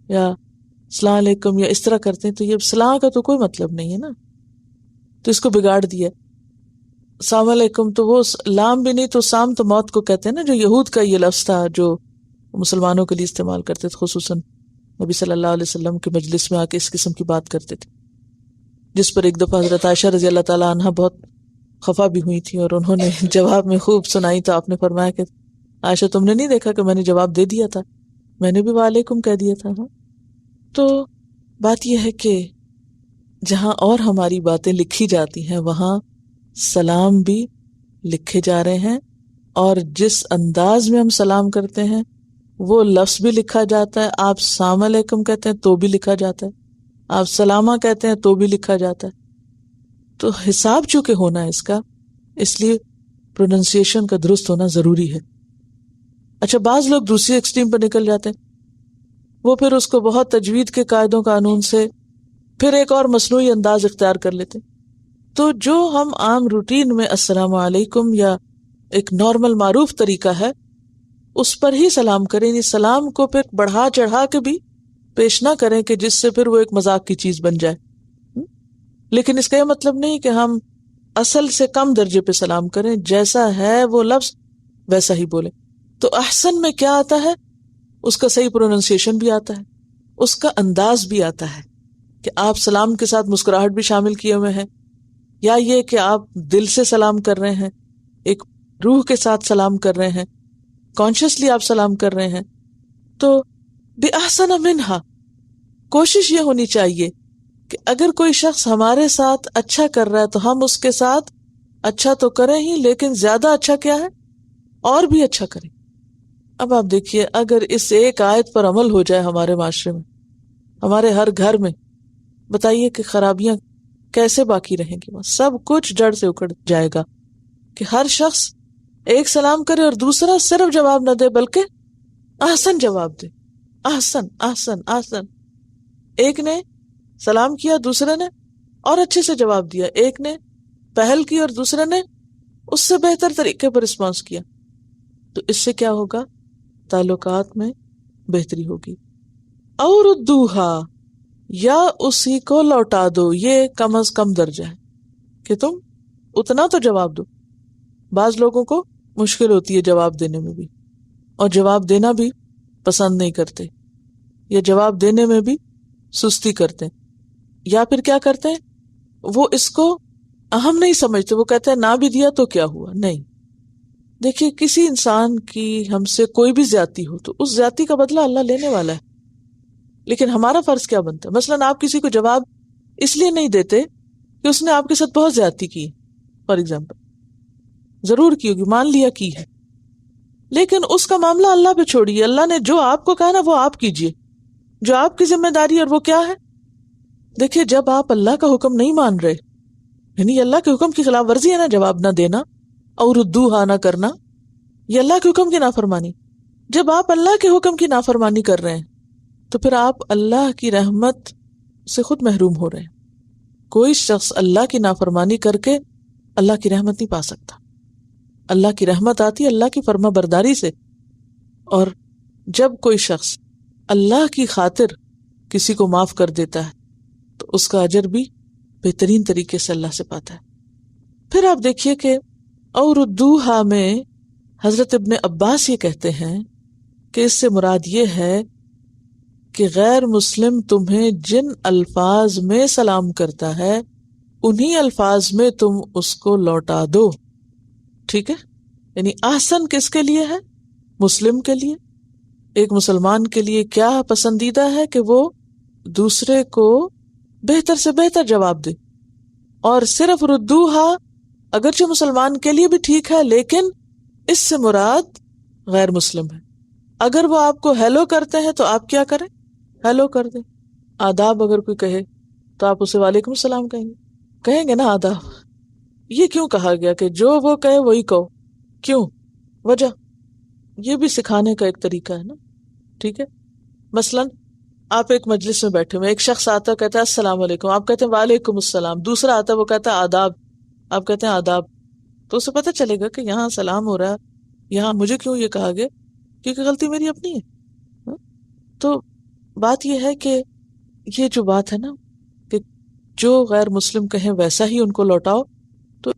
Speaker 1: یا السلام علیکم یا اس طرح کرتے ہیں، تو یہ سلام کا تو کوئی مطلب نہیں ہے نا، تو اس کو بگاڑ دیا. السلام علیکم تو وہ لام بھی نہیں، تو سام تو موت کو کہتے ہیں نا، جو یہود کا یہ لفظ تھا جو مسلمانوں کے لیے استعمال کرتے تھے، خصوصاً نبی صلی اللہ علیہ وسلم کے مجلس میں آ کے اس قسم کی بات کرتے تھے، جس پر ایک دفعہ حضرت عائشہ رضی اللہ تعالیٰ عنہ بہت خفا بھی ہوئی تھی، اور انہوں نے جواب میں خوب سنائی، تو آپ نے فرمایا کہ عائشہ تم نے نہیں دیکھا کہ میں نے جواب دے دیا تھا، میں نے بھی وعلیکم کہہ دیا تھا. ہاں تو بات یہ ہے کہ جہاں اور ہماری باتیں لکھی جاتی ہیں وہاں سلام بھی لکھے جا رہے ہیں، اور جس انداز میں ہم سلام کرتے ہیں وہ لفظ بھی لکھا جاتا ہے. آپ السلام علیکم کہتے ہیں تو بھی لکھا جاتا ہے، آپ سلامہ کہتے ہیں تو بھی لکھا جاتا ہے. تو حساب چونکہ ہونا ہے اس کا، اس لیے پروننسیشن کا درست ہونا ضروری ہے. اچھا بعض لوگ دوسری ایکسٹریم پر نکل جاتے ہیں، وہ پھر اس کو بہت تجوید کے قاعدوں قانون سے پھر ایک اور مصنوعی انداز اختیار کر لیتے. تو جو ہم عام روٹین میں السلام علیکم یا ایک نارمل معروف طریقہ ہے اس پر ہی سلام کریں، یعنی سلام کو پھر بڑھا چڑھا کے بھی پیش نہ کریں کہ جس سے پھر وہ ایک مذاق کی چیز بن جائے. لیکن اس کا یہ مطلب نہیں کہ ہم اصل سے کم درجے پہ سلام کریں، جیسا ہے وہ لفظ ویسا ہی بولیں. تو احسن میں کیا آتا ہے، اس کا صحیح پروننسیشن بھی آتا ہے، اس کا انداز بھی آتا ہے کہ آپ سلام کے ساتھ مسکراہٹ بھی شامل کیے ہوئے ہیں، یا یہ کہ آپ دل سے سلام کر رہے ہیں، ایک روح کے ساتھ سلام کر رہے ہیں، کانشیسلی آپ سلام کر رہے ہیں. تو بِأَحْسَنَ مِنْهَا، کوشش یہ ہونی چاہیے کہ اگر کوئی شخص ہمارے ساتھ اچھا کر رہا ہے تو ہم اس کے ساتھ اچھا تو کریں ہی، لیکن زیادہ اچھا کیا ہے، اور بھی اچھا کریں. اب آپ دیکھیے اگر اس ایک آیت پر عمل ہو جائے ہمارے معاشرے میں، ہمارے ہر گھر میں، بتائیے کہ خرابیاں کیسے باقی رہیں گی، سب کچھ جڑ سے اکھڑ جائے گا. کہ ہر شخص ایک سلام کرے اور دوسرا صرف جواب نہ دے بلکہ احسن جواب دے، احسن احسن احسن. ایک نے سلام کیا، دوسرے نے اور اچھے سے جواب دیا، ایک نے پہل کی اور دوسرے نے اس سے بہتر طریقے پر رسپانس کیا. تو اس سے کیا ہوگا، تعلقات میں بہتری ہوگی. اور ردوہا، یا اسی کو لوٹا دو، یہ کم از کم درجہ ہے کہ تم اتنا تو جواب دو. بعض لوگوں کو مشکل ہوتی ہے جواب دینے میں بھی، اور جواب دینا بھی پسند نہیں کرتے، یا جواب دینے میں بھی سستی کرتے ہیں، یا پھر کیا کرتے ہیں وہ اس کو اہم نہیں سمجھتے، وہ کہتے ہیں نہ بھی دیا تو کیا ہوا. نہیں، دیکھیے کسی انسان کی ہم سے کوئی بھی زیادتی ہو تو اس زیادتی کا بدلہ اللہ لینے والا ہے، لیکن ہمارا فرض کیا بنتا ہے. مثلاً آپ کسی کو جواب اس لیے نہیں دیتے کہ اس نے آپ کے ساتھ بہت زیادتی کی، فار ایگزامپل ضرور کی ہوگی، مان لیا کی ہے، لیکن اس کا معاملہ اللہ پہ چھوڑیے. اللہ نے جو آپ کو کہا نا وہ آپ کیجئے، جو آپ کی ذمہ داری ہے، اور وہ کیا ہے. دیکھیے جب آپ اللہ کا حکم نہیں مان رہے، یعنی اللہ کے حکم کی خلاف ورزی ہے نا جواب نہ دینا، اور ردوہا نہ کرنا، یہ اللہ کے حکم کی نافرمانی. جب آپ اللہ کے حکم کی نافرمانی کر رہے ہیں تو پھر آپ اللہ کی رحمت سے خود محروم ہو رہے ہیں. کوئی شخص اللہ کی نافرمانی کر کے اللہ کی رحمت نہیں پا سکتا. اللہ کی رحمت آتی ہے اللہ کی فرما برداری سے. اور جب کوئی شخص اللہ کی خاطر کسی کو معاف کر دیتا ہے تو اس کا اجر بھی بہترین طریقے سے اللہ سے پاتا ہے۔ پھر آپ دیکھیے کہ اور ردوہا میں حضرت ابن عباس یہ کہتے ہیں کہ اس سے مراد یہ ہے کہ غیر مسلم تمہیں جن الفاظ میں سلام کرتا ہے انہی الفاظ میں تم اس کو لوٹا دو، ٹھیک ہے؟ یعنی احسن کس کے لیے ہے؟ مسلم کے لیے۔ ایک مسلمان کے لیے کیا پسندیدہ ہے کہ وہ دوسرے کو بہتر سے بہتر جواب دے، اور صرف ردوہا اگرچہ مسلمان کے لیے بھی ٹھیک ہے لیکن اس سے مراد غیر مسلم ہے۔ اگر وہ آپ کو ہیلو کرتے ہیں تو آپ کیا کریں؟ ہیلو کر دیں۔ آداب اگر کوئی کہے تو آپ اسے وعلیکم السلام کہیں گے نا آداب۔ یہ کیوں کہا گیا کہ جو وہ کہے وہی کہو؟ کیوں؟ وجہ یہ بھی سکھانے کا ایک طریقہ ہے نا، ٹھیک ہے؟ مثلاً آپ ایک مجلس میں بیٹھے ہوئے، ایک شخص آتا کہتا ہے السلام علیکم، آپ کہتے ہیں وعلیکم السلام، دوسرا آتا وہ کہتا ہے آداب، آپ کہتے ہیں آداب، تو اسے پتہ چلے گا کہ یہاں سلام ہو رہا ہے، یہاں مجھے کیوں یہ کہا گیا؟ کیونکہ غلطی میری اپنی ہے۔ تو بات یہ ہے کہ یہ جو بات ہے نا کہ جو غیر مسلم کہیں ویسا ہی ان کو لوٹاؤ، تو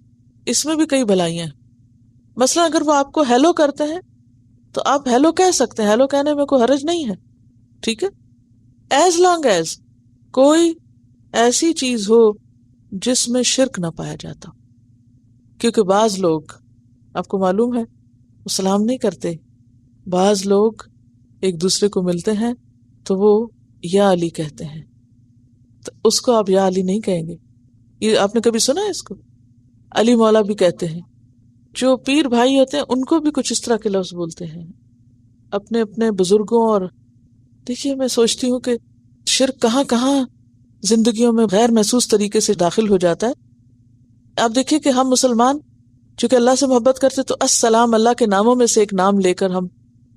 Speaker 1: اس میں بھی کئی بھلائیاں ہیں۔ مثلا اگر وہ آپ کو ہیلو کرتے ہیں تو آپ ہیلو کہہ سکتے ہیں، ہیلو کہنے میں کوئی حرج نہیں ہے، ٹھیک ہے، ایز لانگ ایز کوئی ایسی چیز ہو جس میں شرک نہ پایا جاتا، کیونکہ بعض لوگ آپ کو معلوم ہے وہ سلام نہیں کرتے، بعض لوگ ایک دوسرے کو ملتے ہیں تو وہ یا علی کہتے ہیں، تو اس کو آپ یا علی نہیں کہیں گے۔ یہ آپ نے کبھی سنا ہے اس کو؟ علی مولا بھی کہتے ہیں۔ جو پیر بھائی ہوتے ہیں ان کو بھی کچھ اس طرح کے لفظ بولتے ہیں اپنے اپنے بزرگوں۔ اور دیکھیے میں سوچتی ہوں کہ شرک کہاں کہاں زندگیوں میں غیر محسوس طریقے سے داخل ہو جاتا ہے۔ آپ دیکھیے کہ ہم مسلمان چونکہ اللہ سے محبت کرتے تو السلام اللہ کے ناموں میں سے ایک نام لے کر ہم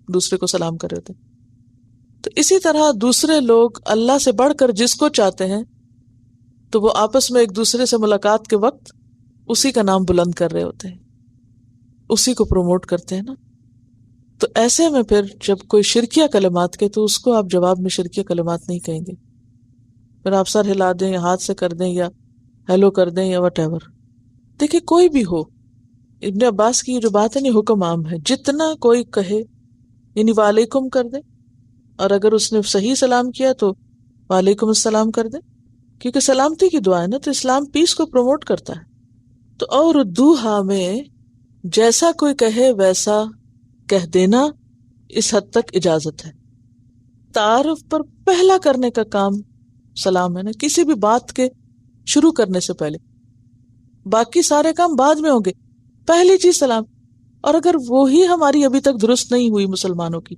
Speaker 1: دوسرے کو سلام کر رہے تھے، تو اسی طرح دوسرے لوگ اللہ سے بڑھ کر جس کو چاہتے ہیں تو وہ آپس میں ایک دوسرے سے ملاقات کے وقت اسی کا نام بلند کر رہے ہوتے ہیں، اسی کو پروموٹ کرتے ہیں نا۔ تو ایسے میں پھر جب کوئی شرکیہ کلمات کے تو اس کو آپ جواب میں شرکیہ کلمات نہیں کہیں گے، پھر آپ سر ہلا دیں یا ہاتھ سے کر دیں یا ہیلو کر دیں یا وٹ ایور۔ دیکھیں کوئی بھی ہو، ابن عباس کی یہ جو بات ہے نا حکم عام ہے، جتنا کوئی کہے یعنی وعلیکم کر دے، اور اگر اس نے صحیح سلام کیا تو وعلیکم السلام کر دے، کیونکہ سلامتی کی دعا ہے نا، تو اسلام پیس کو پروموٹ کرتا ہے۔ تو اور دوہا میں جیسا کوئی کہے ویسا کہہ دینا اس حد تک اجازت ہے۔ تعارف پر پہلا کرنے کا کام سلام ہے نا، کسی بھی بات کے شروع کرنے سے پہلے، باقی سارے کام بعد میں ہوں گے، پہلی چیز سلام۔ اور اگر وہی ہماری ابھی تک درست نہیں ہوئی، مسلمانوں کی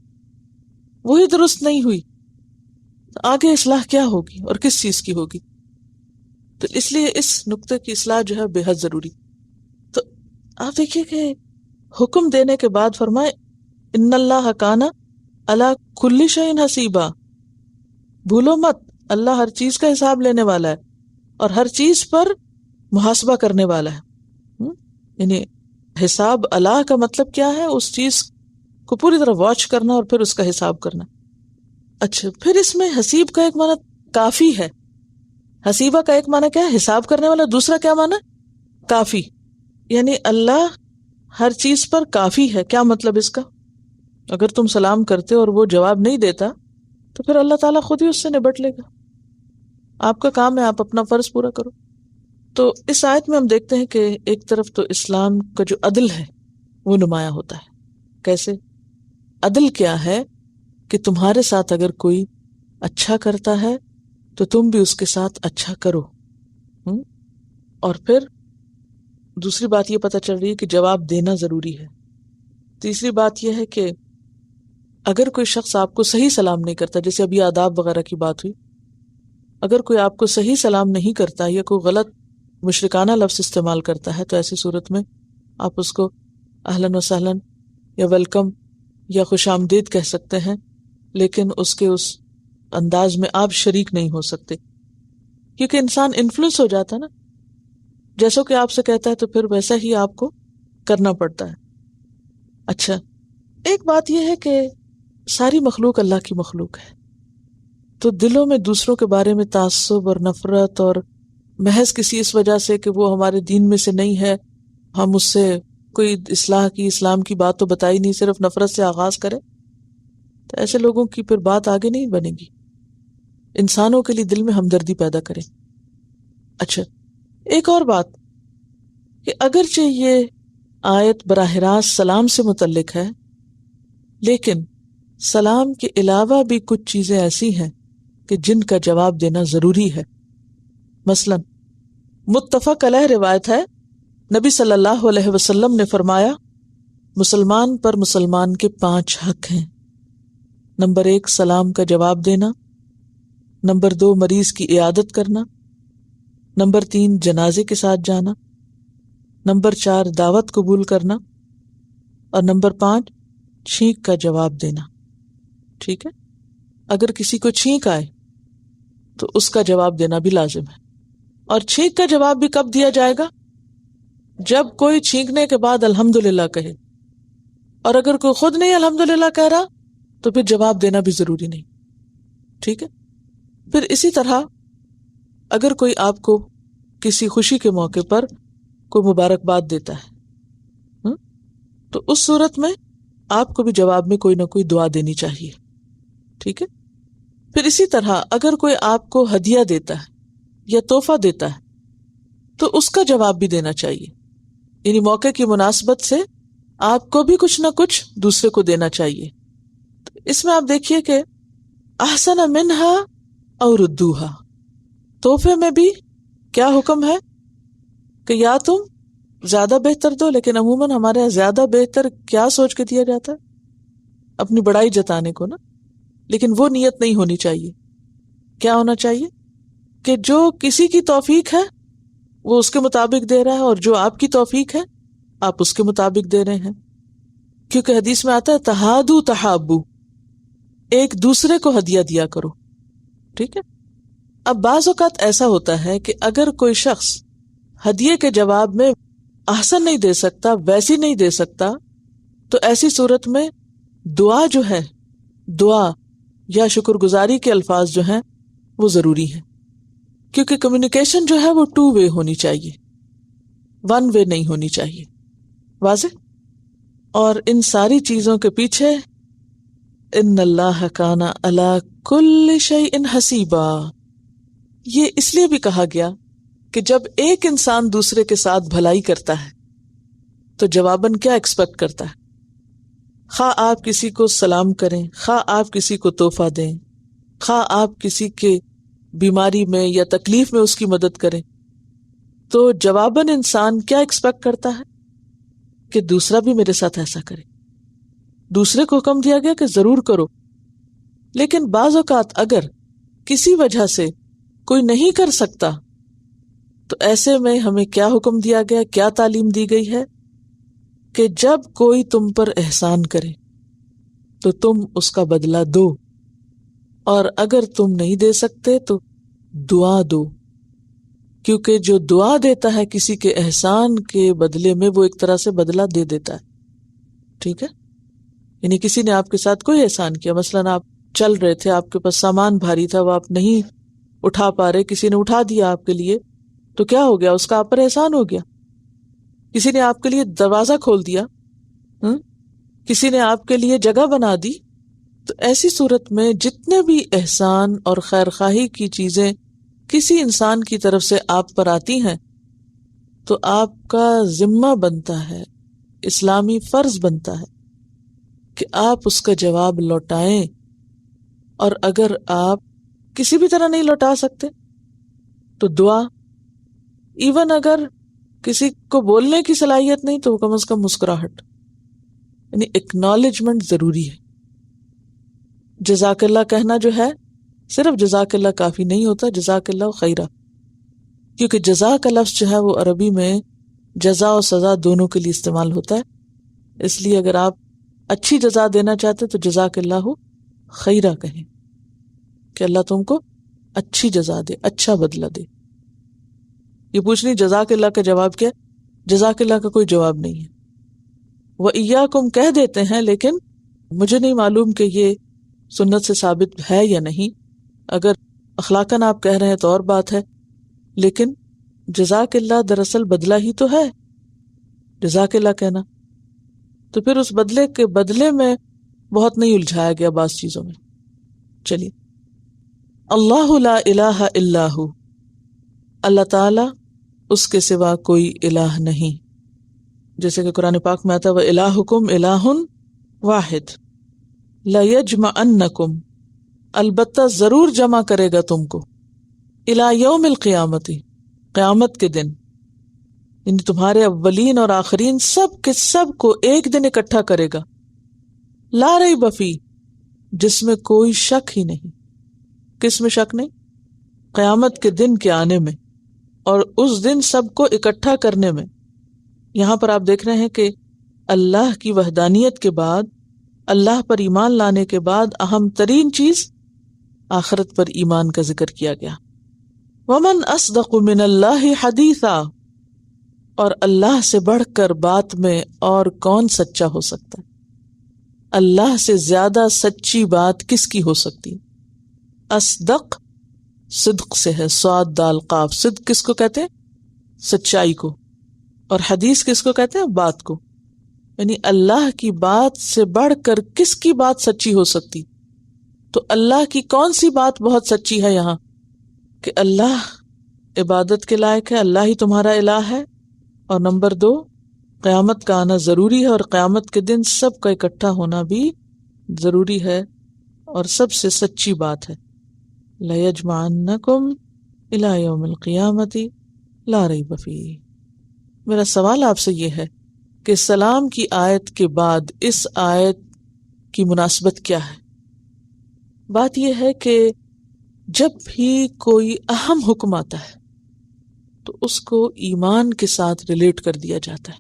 Speaker 1: وہی درست نہیں ہوئی، تو آگے اصلاح کیا ہوگی اور کس چیز کی ہوگی؟ تو اس لیے اس نقطے کی اصلاح جو ہے بے حد ضروری۔ تو آپ دیکھیے کہ حکم دینے کے بعد فرمائے ان اللہ کان علی کل شیء حسیبا، بھولو مت اللہ ہر چیز کا حساب لینے والا ہے اور ہر چیز پر محاسبہ کرنے والا ہے۔ یعنی حساب اللہ کا مطلب کیا ہے؟ اس چیز کو پوری طرح واچ کرنا اور پھر اس کا حساب کرنا۔ اچھا، پھر اس میں حسیب کا ایک معنی کافی ہے، حسیبہ کا ایک معنی کیا ہے؟ حساب کرنے والا۔ دوسرا کیا معنی؟ کافی، یعنی اللہ ہر چیز پر کافی ہے۔ کیا مطلب اس کا؟ اگر تم سلام کرتے اور وہ جواب نہیں دیتا تو پھر اللہ تعالیٰ خود ہی اس سے نبٹ لے گا، آپ کا کام ہے آپ اپنا فرض پورا کرو۔ تو اس آیت میں ہم دیکھتے ہیں کہ ایک طرف تو اسلام کا جو عدل ہے وہ نمایاں ہوتا ہے۔ کیسے عدل؟ کیا ہے کہ تمہارے ساتھ اگر کوئی اچھا کرتا ہے تو تم بھی اس کے ساتھ اچھا کرو۔ اور پھر دوسری بات یہ پتہ چل رہی ہے کہ جواب دینا ضروری ہے۔ تیسری بات یہ ہے کہ اگر کوئی شخص آپ کو صحیح سلام نہیں کرتا، جیسے ابھی آداب وغیرہ کی بات ہوئی، اگر کوئی آپ کو صحیح سلام نہیں کرتا یا کوئی غلط مشرکانہ لفظ استعمال کرتا ہے تو ایسی صورت میں آپ اس کو اہلاً و سہلاً یا ویلکم یا خوش آمدید کہہ سکتے ہیں، لیکن اس کے اس انداز میں آپ شریک نہیں ہو سکتے، کیونکہ انسان انفلوئنس ہو جاتا ہے نا، جیسا کہ آپ سے کہتا ہے تو پھر ویسا ہی آپ کو کرنا پڑتا ہے۔ اچھا، ایک بات یہ ہے کہ ساری مخلوق اللہ کی مخلوق ہے، تو دلوں میں دوسروں کے بارے میں تعصب اور نفرت، اور محض کسی اس وجہ سے کہ وہ ہمارے دین میں سے نہیں ہے، ہم اس سے کوئی اصلاح کی، اسلام کی بات تو بتائی نہیں، صرف نفرت سے آغاز کرے، تو ایسے لوگوں کی پھر بات آگے نہیں بنے گی. انسانوں کے لیے دل میں ہمدردی پیدا کریں. اچھا، ایک اور بات کہ اگرچہ یہ آیت براہ راست سلام سے متعلق ہے، لیکن سلام کے علاوہ بھی کچھ چیزیں ایسی ہیں کہ جن کا جواب دینا ضروری ہے. مثلا متفق علیہ روایت ہے، نبی صلی اللہ علیہ وسلم نے فرمایا، مسلمان پر مسلمان کے 5 حق ہیں. نمبر 1 سلام کا جواب دینا، نمبر 2 مریض کی عیادت کرنا، نمبر 3 جنازے کے ساتھ جانا، نمبر 4 دعوت قبول کرنا، اور نمبر 5 چھینک کا جواب دینا. ٹھیک ہے، اگر کسی کو چھینک آئے تو اس کا جواب دینا بھی لازم ہے. اور چھینک کا جواب بھی کب دیا جائے گا؟ جب کوئی چھینکنے کے بعد الحمدللہ کہے، اور اگر کوئی خود نہیں الحمدللہ کہہ رہا تو پھر جواب دینا بھی ضروری نہیں. ٹھیک ہے. پھر اسی طرح اگر کوئی آپ کو کسی خوشی کے موقع پر کوئی مبارکباد دیتا ہے تو اس صورت میں آپ کو بھی جواب میں کوئی نہ کوئی دعا دینی چاہیے. ٹھیک ہے. پھر اسی طرح اگر کوئی آپ کو ہدیہ دیتا ہے یا تحفہ دیتا ہے تو اس کا جواب بھی دینا چاہیے. یعنی موقع کی مناسبت سے آپ کو بھی کچھ نہ کچھ دوسرے کو دینا چاہیے. اس میں آپ دیکھیے کہ احسن منہا اور ردوہا، تحفے میں بھی کیا حکم ہے کہ یا تم زیادہ بہتر دو، لیکن عموماً ہمارے یہاں زیادہ بہتر کیا سوچ کے دیا جاتا ہے؟ اپنی بڑائی جتانے کو نا. لیکن وہ نیت نہیں ہونی چاہیے. کیا ہونا چاہیے کہ جو کسی کی توفیق ہے وہ اس کے مطابق دے رہا ہے، اور جو آپ کی توفیق ہے آپ اس کے مطابق دے رہے ہیں. کیونکہ حدیث میں آتا ہے تہادو تحابو، ایک دوسرے کو ہدیہ دیا کرو. ٹھیک ہے. اب بعض اوقات ایسا ہوتا ہے کہ اگر کوئی شخص ہدیے کے جواب میں احسن نہیں دے سکتا، ویسی نہیں دے سکتا، تو ایسی صورت میں دعا جو ہے، دعا یا شکر گزاری کے الفاظ جو ہیں وہ ضروری ہیں. کیونکہ کمیونیکیشن جو ہے وہ 2 وے ہونی چاہیے، 1 وے نہیں ہونی چاہیے. واضح؟ اور ان ساری چیزوں کے پیچھے ان اللہ کان علی کل شیء حسیبا، یہ اس لیے بھی کہا گیا کہ جب ایک انسان دوسرے کے ساتھ بھلائی کرتا ہے تو جواباً کیا ایکسپیکٹ کرتا ہے؟ خواہ آپ کسی کو سلام کریں، خواہ آپ کسی کو تحفہ دیں، خواہ آپ کسی کے بیماری میں یا تکلیف میں اس کی مدد کریں، تو جواباً انسان کیا ایکسپیکٹ کرتا ہے کہ دوسرا بھی میرے ساتھ ایسا کرے. دوسرے کو حکم دیا گیا کہ ضرور کرو. لیکن بعض اوقات اگر کسی وجہ سے کوئی نہیں کر سکتا تو ایسے میں ہمیں کیا حکم دیا گیا، کیا تعلیم دی گئی ہے کہ جب کوئی تم پر احسان کرے تو تم اس کا بدلہ دو، اور اگر تم نہیں دے سکتے تو دعا دو. کیونکہ جو دعا دیتا ہے کسی کے احسان کے بدلے میں وہ ایک طرح سے بدلہ دے دیتا ہے. ٹھیک ہے. یعنی کسی نے آپ کے ساتھ کوئی احسان کیا، مثلا آپ چل رہے تھے، آپ کے پاس سامان بھاری تھا، وہ آپ نہیں اٹھا پا رہے، کسی نے اٹھا دیا آپ کے لیے، تو کیا ہو گیا؟ اس کا آپ پر احسان ہو گیا. کسی نے آپ کے لیے دروازہ کھول دیا، کسی نے آپ کے لیے جگہ بنا دی. تو ایسی صورت میں جتنے بھی احسان اور خیر خواہی کی چیزیں کسی انسان کی طرف سے آپ پر آتی ہیں تو آپ کا ذمہ بنتا ہے، اسلامی فرض بنتا ہے کہ آپ اس کا جواب لوٹائیں. اور اگر آپ کسی بھی طرح نہیں لوٹا سکتے تو دعا، ایون اگر کسی کو بولنے کی صلاحیت نہیں تو کم از کم مسکراہٹ، یعنی اکنالجمنٹ ضروری ہے. جزاک اللہ کہنا جو ہے، صرف جزاک اللہ کافی نہیں ہوتا، جزاک اللہ خیرہ، کیونکہ جزا کا لفظ جو ہے وہ عربی میں جزا اور سزا دونوں کے لیے استعمال ہوتا ہے. اس لیے اگر آپ اچھی جزا دینا چاہتے تو جزاک اللہ خیرہ کہیں کہ اللہ تم کو اچھی جزا دے، اچھا بدلہ دے. یہ پوچھنی جزاک اللہ کا جواب کیا؟ جزاک اللہ کا کوئی جواب نہیں ہے. وَإِيَّاكُمْ کہہ دیتے ہیں، لیکن مجھے نہیں معلوم کہ یہ سنت سے ثابت ہے یا نہیں اگر اخلاقاً آپ کہہ رہے ہیں تو اور بات ہے، لیکن جزاک اللہ دراصل بدلہ ہی تو ہے، جزاک اللہ کہنا، تو پھر اس بدلے کے بدلے میں بہت نہیں الجھایا گیا بعض چیزوں میں. چلیے، اللہ لا الہ الا ہو، اللہ تعالی اس کے سوا کوئی الہ نہیں، جیسے کہ قرآن پاک میں آتا ہے وَإِلَٰهُكُمْ إِلَٰهٌ وَاحِدٌ لَيَجْمَعَنَّكُمْ، البتہ ضرور جمع کرے گا تم کو، إِلَىٰ يَوْمِ الْقِيَامَةِ، قیامت کے دن، یعنی تمہارے اولین اور آخرین سب کے سب کو ایک دن اکٹھا کرے گا، لا ریب فیہ، جس میں کوئی شک ہی نہیں. کس میں شک نہیں؟ قیامت کے دن کے آنے میں اور اس دن سب کو اکٹھا کرنے میں. یہاں پر آپ دیکھ رہے ہیں کہ اللہ کی وحدانیت کے بعد، اللہ پر ایمان لانے کے بعد اہم ترین چیز آخرت پر ایمان کا ذکر کیا گیا. وَمَنْ أَصْدَقُ مِنَ اللَّهِ حَدِيثًا، اور اللہ سے بڑھ کر بات میں اور کون سچا ہو سکتا ہے؟ اللہ سے زیادہ سچی بات کس کی ہو سکتی؟ اصدق صدق سے ہے، صاد دال قاف. صدق کس کو کہتے ہیں؟ سچائی کو. اور حدیث کس کو کہتے ہیں؟ بات کو. یعنی اللہ کی بات سے بڑھ کر کس کی بات سچی ہو سکتی؟ تو اللہ کی کون سی بات بہت سچی ہے یہاں؟ کہ اللہ عبادت کے لائق ہے، اللہ ہی تمہارا الہ ہے، اور نمبر 2 قیامت کا آنا ضروری ہے، اور قیامت کے دن سب کا اکٹھا ہونا بھی ضروری ہے، اور سب سے سچی بات ہے لَيَجْمَعَنَّكُمْ إِلَىٰ يَوْمِ الْقِيَامَةِ لَا رَيْبَ فِيهِ. میرا سوال آپ سے یہ ہے کہ سلام کی آیت کے بعد اس آیت کی مناسبت کیا ہے؟ بات یہ ہے کہ جب بھی کوئی اہم حکم آتا ہے تو اس کو ایمان کے ساتھ ریلیٹ کر دیا جاتا ہے،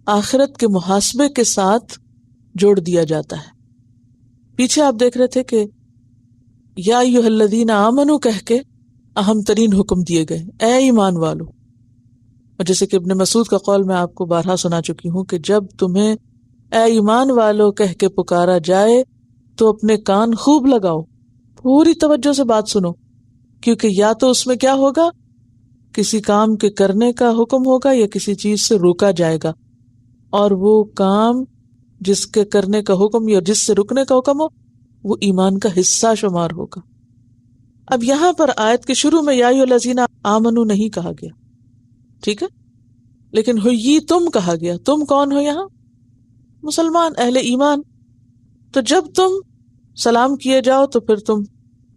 Speaker 1: آخرت کے محاسبے کے ساتھ جوڑ دیا جاتا ہے. پیچھے آپ دیکھ رہے تھے کہ یا ایھا الذین آمنوا کہہ کے اہم ترین حکم دیے گئے، اے ایمان والو. اور جیسے کہ ابن مسعود کا قول میں آپ کو بارہا سنا چکی ہوں کہ جب تمہیں اے ایمان والو کہہ کے پکارا جائے تو اپنے کان خوب لگاؤ، پوری توجہ سے بات سنو، کیونکہ یا تو اس میں کیا ہوگا، کسی کام کے کرنے کا حکم ہوگا یا کسی چیز سے روکا جائے گا، اور وہ کام جس کے کرنے کا حکم یا جس سے رکنے کا حکم ہو وہ ایمان کا حصہ شمار ہوگا. اب یہاں پر آیت کے شروع میں یا ایھا الذین آمنوا نہیں کہا گیا، ٹھیک ہے، لیکن تم کہا گیا. تم کون ہو یہاں؟ مسلمان، اہل ایمان. تو جب تم سلام کیے جاؤ تو پھر تم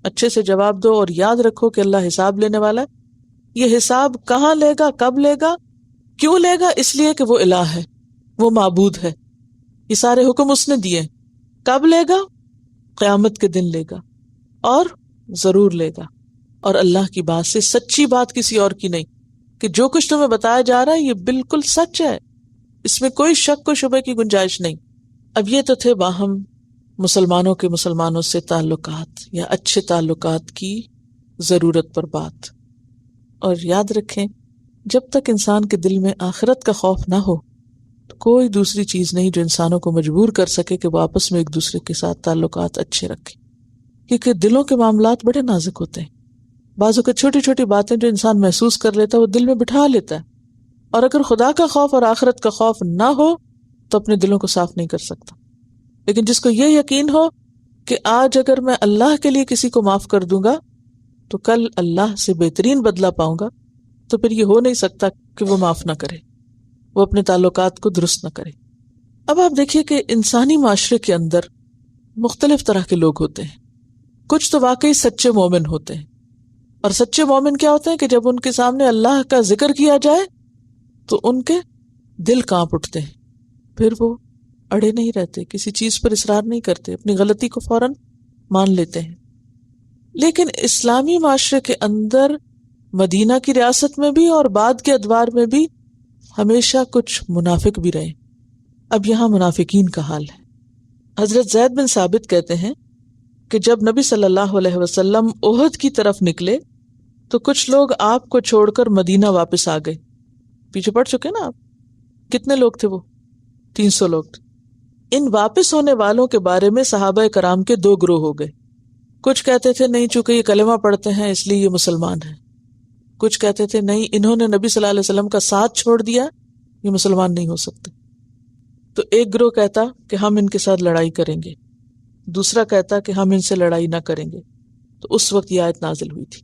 Speaker 1: اچھے سے جواب دو، اور یاد رکھو کہ اللہ حساب لینے والا ہے. یہ حساب کہاں لے گا، کب لے گا، کیوں لے گا؟ اس لیے کہ وہ الہ ہے، وہ معبود ہے، یہ سارے حکم اس نے دیے. کب لے گا؟ قیامت کے دن لے گا، اور ضرور لے گا. اور اللہ کی بات سے سچی بات کسی اور کی نہیں، کہ جو کچھ تمہیں بتایا جا رہا ہے یہ بالکل سچ ہے، اس میں کوئی شک و شبہ کی گنجائش نہیں. اب یہ تو تھے باہم مسلمانوں کے مسلمانوں سے تعلقات یا اچھے تعلقات کی ضرورت پر بات. اور یاد رکھیں، جب تک انسان کے دل میں آخرت کا خوف نہ ہو تو کوئی دوسری چیز نہیں جو انسانوں کو مجبور کر سکے کہ وہ آپس میں ایک دوسرے کے ساتھ تعلقات اچھے رکھیں. کیونکہ دلوں کے معاملات بڑے نازک ہوتے ہیں، بعض اوقات چھوٹی چھوٹی باتیں جو انسان محسوس کر لیتا ہے وہ دل میں بٹھا لیتا ہے، اور اگر خدا کا خوف اور آخرت کا خوف نہ ہو تو اپنے دلوں کو صاف نہیں کر سکتا. لیکن جس کو یہ یقین ہو کہ آج اگر میں اللہ کے لیے کسی کو معاف کر دوں گا تو کل اللہ سے بہترین بدلہ پاؤں گا، تو پھر یہ ہو نہیں سکتا کہ وہ معاف نہ کرے، وہ اپنے تعلقات کو درست نہ کرے. اب آپ دیکھیے کہ انسانی معاشرے کے اندر مختلف طرح کے لوگ ہوتے ہیں. کچھ تو واقعی سچے مومن ہوتے ہیں، اور سچے مومن کیا ہوتے ہیں کہ جب ان کے سامنے اللہ کا ذکر کیا جائے تو ان کے دل کانپ اٹھتے ہیں، پھر وہ اڑے نہیں رہتے، کسی چیز پر اصرار نہیں کرتے، اپنی غلطی کو فوراً مان لیتے ہیں. لیکن اسلامی معاشرے کے اندر مدینہ کی ریاست میں بھی اور بعد کے ادوار میں بھی ہمیشہ کچھ منافق بھی رہے. اب یہاں منافقین کا حال ہے. حضرت زید بن ثابت کہتے ہیں کہ جب نبی صلی اللہ علیہ وسلم احد کی طرف نکلے تو کچھ لوگ آپ کو چھوڑ کر مدینہ واپس آ گئے. پیچھے پڑ چکے نا آپ، کتنے لوگ تھے وہ؟ 300 لوگ تھے. ان واپس ہونے والوں کے بارے میں صحابہ کرام کے 2 گروہ ہو گئے. کچھ کہتے تھے نہیں چونکہ یہ کلمہ پڑھتے ہیں اس لیے یہ مسلمان ہیں، کچھ کہتے تھے نہیں انہوں نے نبی صلی اللہ علیہ وسلم کا ساتھ چھوڑ دیا، یہ مسلمان نہیں ہو سکتے۔ تو ایک گروہ کہتا کہ ہم ان کے ساتھ لڑائی کریں گے، دوسرا کہتا کہ ہم ان سے لڑائی نہ کریں گے، تو اس وقت یہ آیت نازل ہوئی تھی۔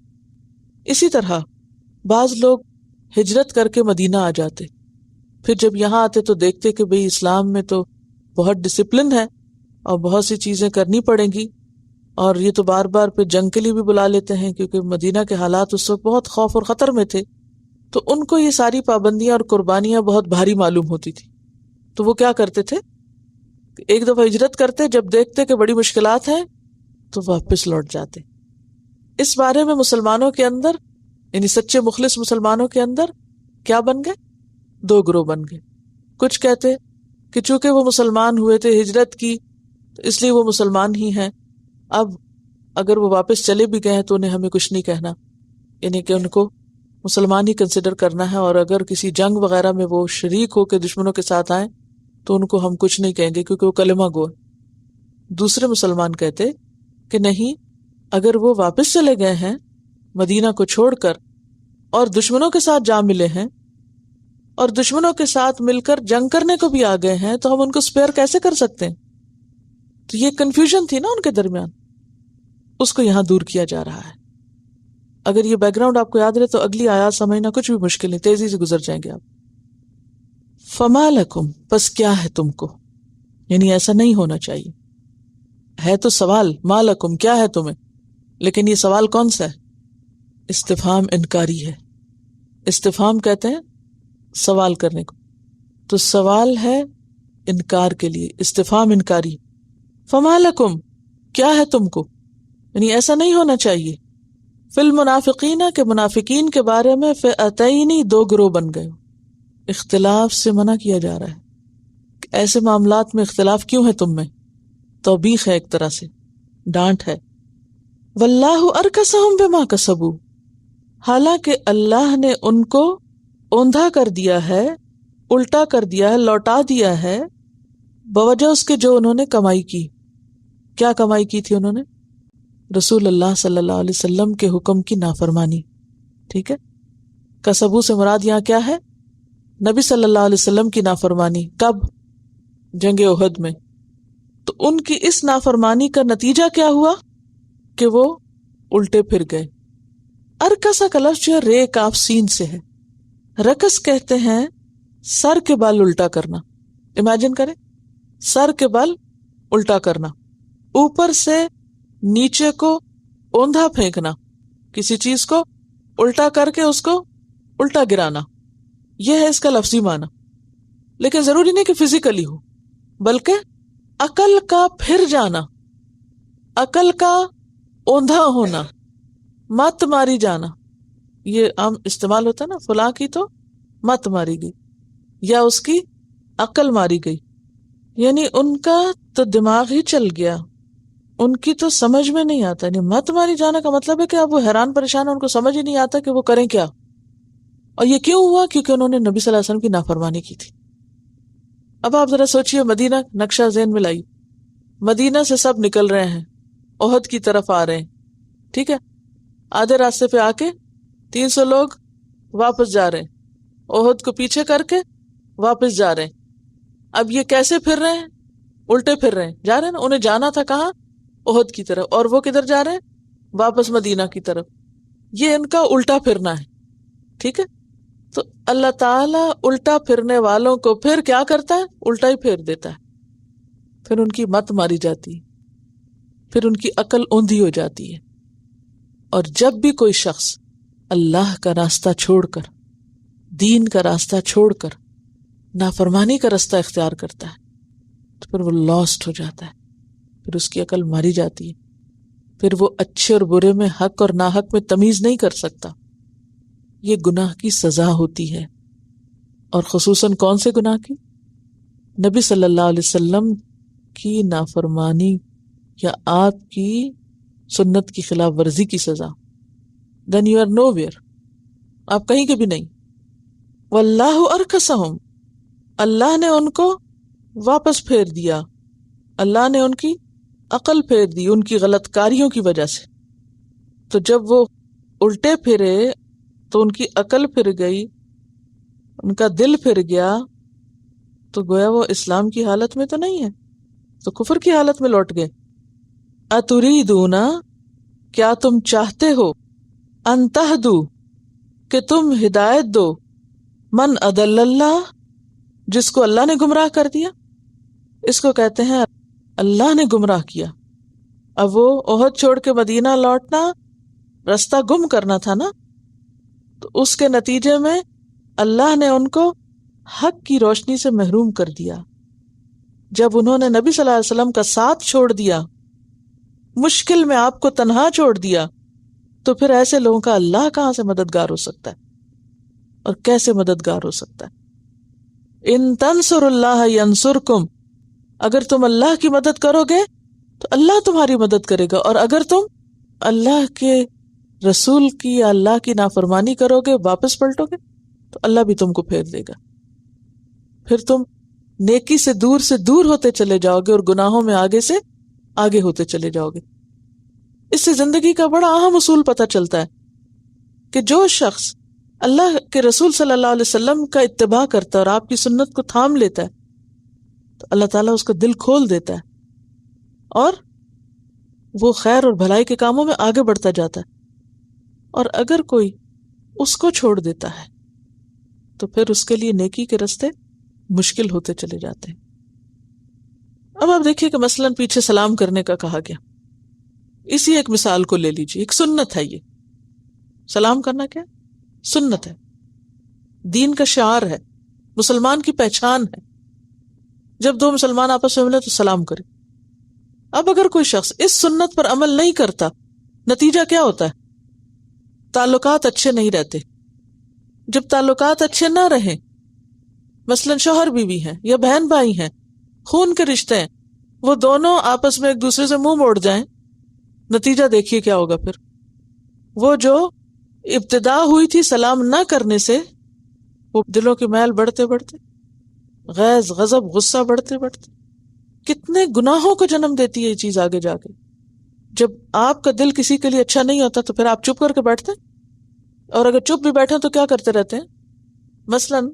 Speaker 1: اسی طرح بعض لوگ ہجرت کر کے مدینہ آ جاتے، پھر جب یہاں آتے تو دیکھتے کہ بھئی اسلام میں تو بہت ڈسپلن ہے اور بہت سی چیزیں کرنی پڑیں گی، اور یہ تو بار بار پہ جنگ کے لیے بھی بلا لیتے ہیں کیونکہ مدینہ کے حالات اس وقت بہت خوف اور خطر میں تھے، تو ان کو یہ ساری پابندیاں اور قربانیاں بہت بھاری معلوم ہوتی تھی۔ تو وہ کیا کرتے تھے، ایک دفعہ ہجرت کرتے، جب دیکھتے کہ بڑی مشکلات ہیں تو واپس لوٹ جاتے۔ اس بارے میں مسلمانوں کے اندر، یعنی سچے مخلص مسلمانوں کے اندر کیا بن گئے، دو گروہ بن گئے۔ کچھ کہتے کہ چونکہ وہ مسلمان ہوئے تھے، ہجرت کی، تو اس لیے وہ مسلمان ہی ہیں، اب اگر وہ واپس چلے بھی گئے ہیں تو انہیں ہمیں کچھ نہیں کہنا، یعنی کہ ان کو مسلمان ہی کنسیڈر کرنا ہے، اور اگر کسی جنگ وغیرہ میں وہ شریک ہو کے دشمنوں کے ساتھ آئیں تو ان کو ہم کچھ نہیں کہیں گے کیونکہ وہ کلمہ گو ہے۔ دوسرے مسلمان کہتے کہ نہیں، اگر وہ واپس چلے گئے ہیں مدینہ کو چھوڑ کر اور دشمنوں کے ساتھ جا ملے ہیں اور دشمنوں کے ساتھ مل کر جنگ کرنے کو بھی آ گئے ہیں، تو ہم ان کو سپیئر کیسے کر سکتے ہیں؟ تو یہ کنفیوژن تھی نا ان کے درمیان، اس کو یہاں دور کیا جا رہا ہے۔ اگر یہ بیک گراؤنڈ آپ کو یاد رہے تو اگلی آیات سمجھنا کچھ بھی مشکل نہیں، تیزی سے گزر جائیں گے آپ۔ فما لکم، پس کیا ہے تم کو، یعنی ایسا نہیں ہونا چاہیے، ہے تو سوال، ما لکم کیا ہے تمہیں، لیکن یہ سوال کون سا ہے؟ استفہام انکاری ہے۔ استفہام کہتے ہیں سوال کرنے کو، تو سوال ہے انکار کے لیے، استفہام انکاری۔ فما لکم کیا ہے تم کو، یعنی ایسا نہیں ہونا چاہیے۔ فی المنافقین، کے منافقین کے بارے میں، فئتین، دو گروہ بن گئے۔ اختلاف سے منع کیا جا رہا ہے کہ ایسے معاملات میں اختلاف کیوں ہے تم میں، توبیخ ہے، ایک طرح سے ڈانٹ ہے۔ واللہ ارکسہم بما کسبوا، حالانکہ اللہ نے ان کو اوندھا کر دیا ہے، الٹا کر دیا ہے، لوٹا دیا ہے، بوجہ اس کے جو انہوں نے کمائی کی۔ کیا کمائی کی تھی انہوں نے؟ رسول اللہ صلی اللہ علیہ وسلم کے حکم کی نافرمانی، ٹھیک ہے۔ کسبو سے مراد یہاں کیا ہے؟ نبی صلی اللہ علیہ وسلم کی نافرمانی۔ کب؟ جنگ احد میں۔ تو ان کی اس نافرمانی کا نتیجہ کیا ہوا کہ وہ الٹے پھر گئے۔ ارکسا کا لفظ جو ہے رے کاف سین سے ہے۔ رکس کہتے ہیں سر کے بال الٹا کرنا۔ امیجن کریں، سر کے بال الٹا کرنا، اوپر سے نیچے کو اوندھا پھینکنا، کسی چیز کو الٹا کر کے اس کو الٹا گرانا، یہ ہے اس کا لفظی معنی۔ لیکن ضروری نہیں کہ فزیکلی ہو، بلکہ عقل کا پھر جانا، عقل کا اوندھا ہونا، مت ماری جانا، یہ عام استعمال ہوتا ہے نا، فلاں کی تو مت ماری گئی یا اس کی عقل ماری گئی، یعنی ان کا تو دماغ ہی چل گیا، ان کی تو سمجھ میں نہیں آتا۔ یعنی مت ماری جانا کا مطلب ہے کہ اب وہ حیران پریشان ہیں، ان کو سمجھ ہی نہیں آتا کہ وہ کریں کیا۔ اور یہ کیوں ہوا؟ کیونکہ انہوں نے نبی صلی اللہ علیہ وسلم کی نافرمانی کی تھی۔ اب آپ ذرا سوچئے، مدینہ نقشہ ذہن میں لائیے، مدینہ سے سب نکل رہے ہیں، احد کی طرف آ رہے ہیں، ٹھیک ہے، آدھے راستے پہ آ کے 300 لوگ واپس جا رہے ہیں، احد کو پیچھے کر کے واپس جا رہے ہیں۔ اب یہ کیسے پھر رہے ہیں؟ الٹے پھر رہے ہیں، جا رہے ہیں نا، انہیں جانا تھا کہاں؟ احد کی طرف، اور وہ کدھر جا رہے ہیں؟ واپس مدینہ کی طرف۔ یہ ان کا الٹا پھرنا ہے، ٹھیک ہے۔ تو اللہ تعالیٰ الٹا پھرنے والوں کو پھر کیا کرتا ہے؟ الٹا ہی پھیر دیتا ہے، پھر ان کی مت ماری جاتی ہے، پھر ان کی عقل اوندھی ہو جاتی ہے۔ اور جب بھی کوئی شخص اللہ کا راستہ چھوڑ کر، دین کا راستہ چھوڑ کر نافرمانی کا راستہ اختیار کرتا ہے تو پھر وہ لاسٹ ہو جاتا ہے، پھر اس کی عقل ماری جاتی ہے، پھر وہ اچھے اور برے میں، حق اور ناحق میں تمیز نہیں کر سکتا۔ یہ گناہ کی سزا ہوتی ہے، اور خصوصاً کون سے گناہ کی؟ نبی صلی اللہ علیہ وسلم کی نافرمانی یا آپ کی سنت کی خلاف ورزی کی سزا۔ then you are nowhere، آپ کہیں کے بھی نہیں۔ واللہ ارکسہم، اللہ نے ان کو واپس پھیر دیا، اللہ نے ان کی عقل پھیر دی ان کی غلط کاریوں کی وجہ سے. تو جب وہ الٹے پھرے تو ان کی عقل پھر گئی، ان کا دل پھر گیا، تو گویا وہ اسلام کی حالت میں تو نہیں ہے، تو کفر کی حالت میں لوٹ گئے. اتریدون، کیا تم چاہتے ہو، ان تہدو، کہ تم ہدایت دو، من اضل اللہ، جس کو اللہ نے گمراہ کر دیا. اس کو کہتے ہیں اللہ نے گمراہ کیا. اب وہ احد چھوڑ کے مدینہ لوٹنا رستہ گم کرنا تھا نا، تو اس کے نتیجے میں اللہ نے ان کو حق کی روشنی سے محروم کر دیا. جب انہوں نے نبی صلی اللہ علیہ وسلم کا ساتھ چھوڑ دیا، مشکل میں آپ کو تنہا چھوڑ دیا، تو پھر ایسے لوگوں کا اللہ کہاں سے مددگار ہو سکتا ہے اور کیسے مددگار ہو سکتا ہے؟ ان تنصر اللہ ینصرکم، اگر تم اللہ کی مدد کرو گے تو اللہ تمہاری مدد کرے گا، اور اگر تم اللہ کے رسول کی یا اللہ کی نافرمانی کرو گے، واپس پلٹو گے، تو اللہ بھی تم کو پھیر دے گا. پھر تم نیکی سے دور ہوتے چلے جاؤ گے اور گناہوں میں آگے سے آگے ہوتے چلے جاؤ گے. اس سے زندگی کا بڑا اہم اصول پتہ چلتا ہے کہ جو شخص اللہ کے رسول صلی اللہ علیہ وسلم کا اتباع کرتا ہے اور آپ کی سنت کو تھام لیتا ہے، تو اللہ تعالیٰ اس کا دل کھول دیتا ہے اور وہ خیر اور بھلائی کے کاموں میں آگے بڑھتا جاتا ہے. اور اگر کوئی اس کو چھوڑ دیتا ہے تو پھر اس کے لیے نیکی کے راستے مشکل ہوتے چلے جاتے ہیں. اب آپ دیکھیے کہ مثلاً پیچھے سلام کرنے کا کہا گیا، اسی ایک مثال کو لے لیجیے. ایک سنت ہے، یہ سلام کرنا کیا سنت ہے، دین کا شعار ہے، مسلمان کی پہچان ہے. جب دو مسلمان آپس میں ملے تو سلام کرے. اب اگر کوئی شخص اس سنت پر عمل نہیں کرتا، نتیجہ کیا ہوتا ہے؟ تعلقات اچھے نہیں رہتے. جب تعلقات اچھے نہ رہیں، مثلاً شوہر بیوی ہیں یا بہن بھائی ہیں، خون کے رشتے ہیں، وہ دونوں آپس میں ایک دوسرے سے منہ موڑ جائیں، نتیجہ دیکھیے کیا ہوگا. پھر وہ جو ابتدا ہوئی تھی سلام نہ کرنے سے، وہ دلوں کی میل بڑھتے بڑھتے، غیظ، غضب، غصہ بڑھتے بڑھتے کتنے گناہوں کو جنم دیتی ہے یہ چیز آگے جا کے. جب آپ کا دل کسی کے لیے اچھا نہیں ہوتا تو پھر آپ چپ کر کے بیٹھتے ہیں، اور اگر چپ بھی بیٹھے تو کیا کرتے رہتے ہیں؟ مثلاً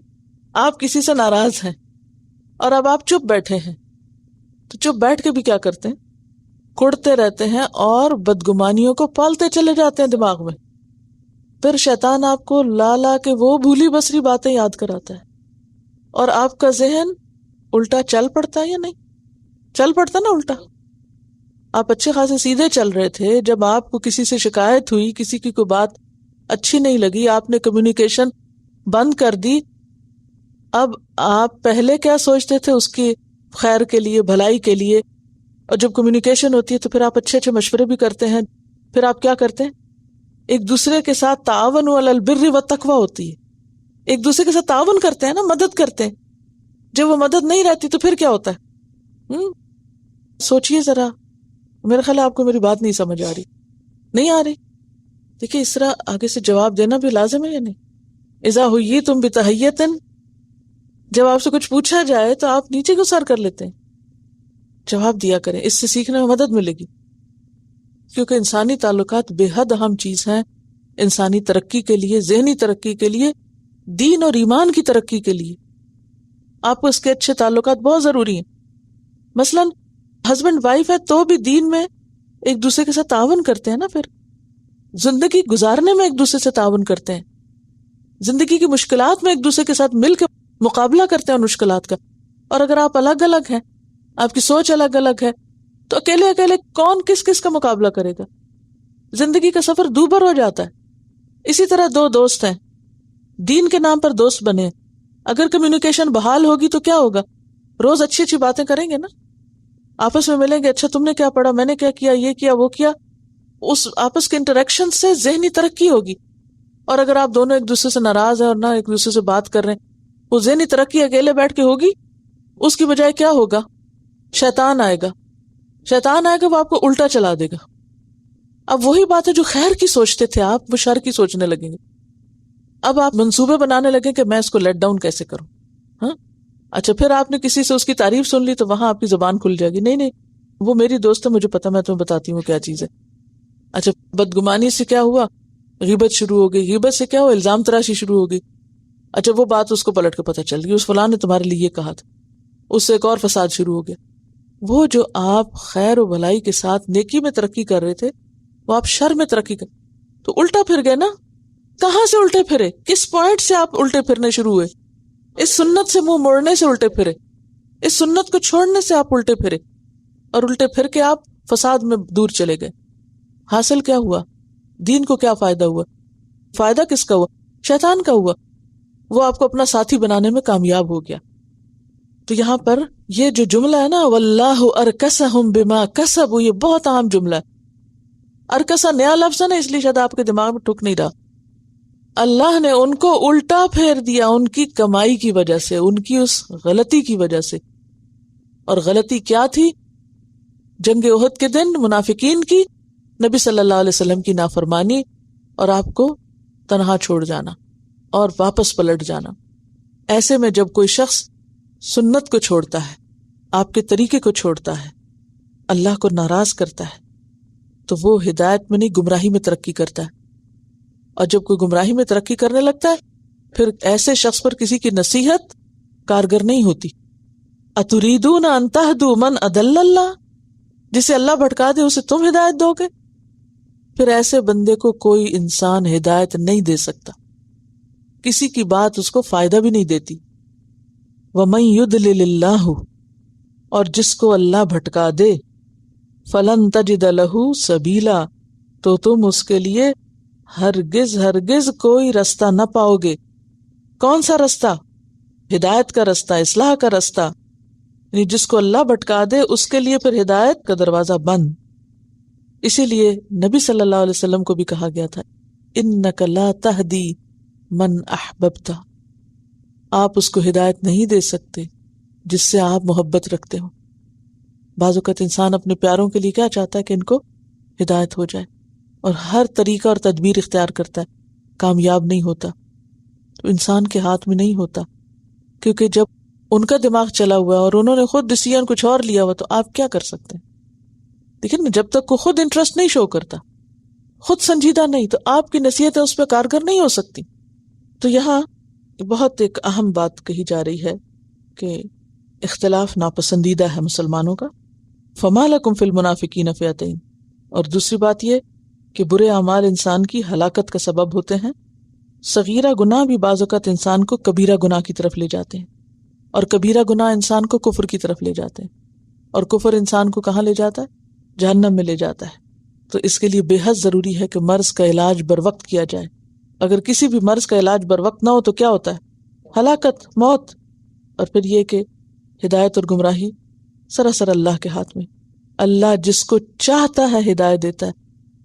Speaker 1: آپ کسی سے ناراض ہیں اور اب آپ چپ بیٹھے ہیں، تو چپ بیٹھ کے بھی کیا کرتے ہیں؟ کڑتے رہتے ہیں اور بدگمانیوں کو پالتے چلے جاتے ہیں دماغ میں. پھر شیطان آپ کو لا لا کے وہ بھولی بسری باتیں یاد کراتا ہے، اور آپ کا ذہن الٹا چل پڑتا ہے یا نہیں؟ چل پڑتا نا الٹا. آپ اچھے خاصے سیدھے چل رہے تھے، جب آپ کو کسی سے شکایت ہوئی، کسی کی کوئی بات اچھی نہیں لگی، آپ نے کمیونیکیشن بند کر دی. اب آپ پہلے کیا سوچتے تھے؟ اس کی خیر کے لیے، بھلائی کے لیے. اور جب کمیونیکیشن ہوتی ہے تو پھر آپ اچھے اچھے مشورے بھی کرتے ہیں. پھر آپ کیا کرتے ہیں؟ ایک دوسرے کے ساتھ تعاون علی البر والتقوی ہوتی ہے، ایک دوسرے کے ساتھ تعاون کرتے ہیں نا، مدد کرتے ہیں. جب وہ مدد نہیں رہتی تو پھر کیا ہوتا ہے؟ سوچئے ذرا. میرے خیال ہے آپ کو میری بات نہیں سمجھ آ رہی. نہیں آ رہی؟ دیکھیے اس طرح آگے سے جواب دینا بھی لازم ہے یا نہیں؟ اذا حییتم بتحیۃ، جب آپ سے کچھ پوچھا جائے تو آپ نیچے کو سر کر لیتے ہیں. جواب دیا کریں، اس سے سیکھنے میں مدد ملے گی. کیونکہ انسانی تعلقات بے حد اہم چیز ہیں انسانی ترقی کے لیے، ذہنی ترقی کے لیے، دین اور ایمان کی ترقی کے لیے. آپ کو اس کے اچھے تعلقات بہت ضروری ہیں. مثلاً ہسبینڈ وائف ہے تو بھی دین میں ایک دوسرے کے ساتھ تعاون کرتے ہیں نا، پھر زندگی گزارنے میں ایک دوسرے سے تعاون کرتے ہیں، زندگی کی مشکلات میں ایک دوسرے کے ساتھ مل کے مقابلہ کرتے ہیں ان مشکلات کا. اور اگر آپ الگ الگ ہیں، آپ کی سوچ الگ الگ ہے، تو اکیلے اکیلے کون کس کس کا مقابلہ کرے گا؟ زندگی کا سفر دوبھر ہو جاتا ہے. اسی طرح دو دوست ہیں، دین کے نام پر دوست بنے، اگر کمیونیکیشن بحال ہوگی تو کیا ہوگا؟ روز اچھی اچھی باتیں کریں گے نا، آپس میں ملیں گے، اچھا تم نے کیا پڑھا، میں نے کیا کیا، یہ کیا وہ کیا. اس آپس کے انٹریکشن سے ذہنی ترقی ہوگی. اور اگر آپ دونوں ایک دوسرے سے ناراض ہیں اور نہ ایک دوسرے سے بات کر رہے ہیں، وہ ذہنی ترقی اکیلے بیٹھ کے ہوگی؟ اس کی بجائے کیا ہوگا؟ شیطان آئے گا، وہ آپ کو الٹا چلا دے گا. اب وہی بات ہے جو خیر کی سوچتے تھے آپ، وہ شر کی سوچنے لگیں گے. اب آپ منصوبے بنانے لگیں کہ میں اس کو لیٹ ڈاؤن کیسے کروں. اچھا پھر آپ نے کسی سے اس کی تعریف سن لی تو وہاں آپ کی زبان کھل جائے گی، نہیں وہ میری دوست ہے، مجھے پتا، میں تمہیں بتاتی ہوں کیا چیز ہے. اچھا بدگمانی سے کیا ہوا؟ غیبت شروع ہو گئی. غیبت سے کیا ہوا؟ الزام تراشی شروع ہو گئی. اچھا وہ بات اس کو پلٹ کے پتہ چل گئی، اس فلاں نے تمہارے لیے یہ کہا تھا، اس سے ایک اور فساد شروع ہو گیا. وہ جو آپ خیر و بھلائی کے ساتھ نیکی میں ترقی کر رہے تھے، وہ آپ شر میں ترقی کر، تو الٹا پھر گئے نا. کہاں سے الٹے پھرے؟ کس پوائنٹ سے آپ الٹے پھرنے شروع ہوئے؟ اس سنت سے منہ موڑنے سے الٹے پھرے، اس سنت کو چھوڑنے سے آپ الٹے پھرے، اور الٹے پھر کے آپ فساد میں دور چلے گئے. حاصل کیا ہوا؟ دین کو کیا فائدہ ہوا؟ فائدہ کس کا ہوا؟ شیطان کا ہوا. وہ آپ کو اپنا ساتھی بنانے میں کامیاب ہو گیا. تو یہاں پر یہ جو جملہ ہے نا، واللہ ارکسہم بما کسبوا، یہ بہت عام جملہ ہے. ارکسا نیا لفظ ہے نا، اس لیے شاید آپ کے دماغ میں ٹک نہیں رہا. اللہ نے ان کو الٹا پھیر دیا ان کی کمائی کی وجہ سے، ان کی اس غلطی کی وجہ سے. اور غلطی کیا تھی؟ جنگ احد کے دن منافقین کی، نبی صلی اللہ علیہ وسلم کی نافرمانی، اور آپ کو تنہا چھوڑ جانا اور واپس پلٹ جانا. ایسے میں جب کوئی شخص سنت کو چھوڑتا ہے، آپ کے طریقے کو چھوڑتا ہے، اللہ کو ناراض کرتا ہے، تو وہ ہدایت میں نہیں گمراہی میں ترقی کرتا ہے. اور جب کوئی گمراہی میں ترقی کرنے لگتا ہے، پھر ایسے شخص پر کسی کی نصیحت کارگر نہیں ہوتی. اتریدون ان تہدوا من اضل اللہ، جسے اللہ بھٹکا دے اسے تم ہدایت دو گے؟ پھر ایسے بندے کو کوئی انسان ہدایت نہیں دے سکتا، کسی کی بات اس کو فائدہ بھی نہیں دیتی. وَمَن يُضْلِلِ اللَّهُ، اور جس کو اللہ بھٹکا دے، فَلَن تَجِدَ لَهُ سَبِيلًا، تو تم اس کے لیے ہرگز کوئی رستہ نہ پاؤ گے. کون سا رستہ؟ ہدایت کا رستہ، اصلاح کا رستہ. یعنی جس کو اللہ بھٹکا دے اس کے لیے پھر ہدایت کا دروازہ بند. اسی لیے نبی صلی اللہ علیہ وسلم کو بھی کہا گیا تھا، اِنَّكَ لَا تَهْدِي مَنْ أَحْبَبْتَ، آپ اس کو ہدایت نہیں دے سکتے جس سے آپ محبت رکھتے ہو. بعض اوقات انسان اپنے پیاروں کے لیے کیا چاہتا ہے کہ ان کو ہدایت ہو جائے، اور ہر طریقہ اور تدبیر اختیار کرتا ہے، کامیاب نہیں ہوتا. تو انسان کے ہاتھ میں نہیں ہوتا، کیونکہ جب ان کا دماغ چلا ہوا اور انہوں نے خود ڈیسیژن کچھ اور لیا ہوا، تو آپ کیا کر سکتے ہیں؟ لیکن جب تک وہ خود انٹرسٹ نہیں شو کرتا، خود سنجیدہ نہیں، تو آپ کی نصیحتیں اس پہ کارگر نہیں ہو سکتی. تو یہاں بہت ایک اہم بات کہی جا رہی ہے کہ اختلاف ناپسندیدہ ہے مسلمانوں کا. فما لکم فی المنافقین فئتین، اور دوسری بات یہ کہ برے اعمال انسان کی ہلاکت کا سبب ہوتے ہیں. صغیرہ گناہ بھی بعض اوقات انسان کو کبیرہ گناہ کی طرف لے جاتے ہیں، اور کبیرہ گناہ انسان کو کفر کی طرف لے جاتے ہیں، اور کفر انسان کو کہاں لے جاتا ہے؟ جہنم میں لے جاتا ہے. تو اس کے لیے بے حد ضروری ہے کہ مرض کا علاج بر وقت کیا جائے. اگر کسی بھی مرض کا علاج بر وقت نہ ہو تو کیا ہوتا ہے؟ ہلاکت، موت. اور پھر یہ کہ ہدایت اور گمراہی سراسر اللہ کے ہاتھ میں. اللہ جس کو چاہتا ہے ہدایت دیتا ہے،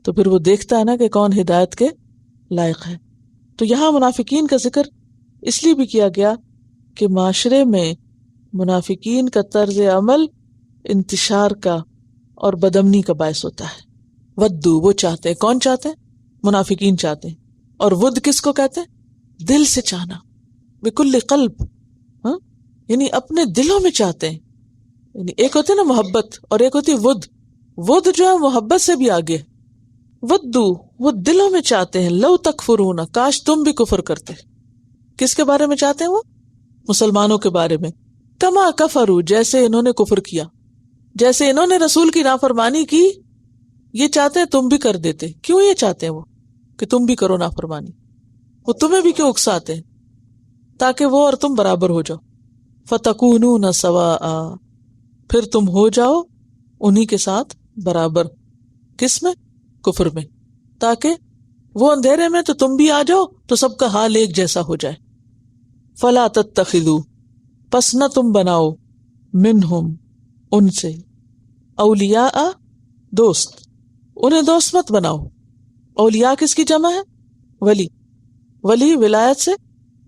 Speaker 1: تو پھر وہ دیکھتا ہے نا کہ کون ہدایت کے لائق ہے. تو یہاں منافقین کا ذکر اس لیے بھی کیا گیا کہ معاشرے میں منافقین کا طرز عمل انتشار کا اور بدامنی کا باعث ہوتا ہے. ودو، وہ چاہتے ہیں. کون چاہتے ہیں؟ منافقین چاہتے ہیں. اور ود کس کو کہتے ہیں؟ دل سے چاہنا، بکل قلب. یعنی اپنے دلوں میں چاہتے ہیں. یعنی ایک ہوتی ہے نا محبت، اور ایک ہوتی ہے ود. ود جو ہے محبت سے بھی آگے. ودو، وہ دلوں میں چاہتے ہیں. لو تکفرون، کاش تم بھی کفر کرتے. کس کے بارے میں چاہتے ہیں وہ؟ مسلمانوں کے بارے میں. کما کفروا، جیسے انہوں نے کفر کیا، جیسے انہوں نے رسول کی نافرمانی کی، یہ چاہتے ہیں تم بھی کر دیتے. کیوں یہ چاہتے ہیں وہ کہ تم بھی کرو نافرمانی؟ وہ تمہیں بھی کیوں اکساتے ہیں؟ تاکہ وہ اور تم برابر ہو جاؤ. فتکونون سواء، پھر تم ہو جاؤ انہی کے ساتھ برابر. کس میں؟ کفر میں. تاکہ وہ اندھیرے میں تو تم بھی آ جاؤ، تو سب کا حال ایک جیسا ہو جائے. فلا تتخذوا، پس نہ تم بناؤ، منہم، ان سے، اولیاء، دوست. انہیں دوست مت بناؤ. اولیاء کس کی جمع ہے؟ ولی. ولی ولایت سے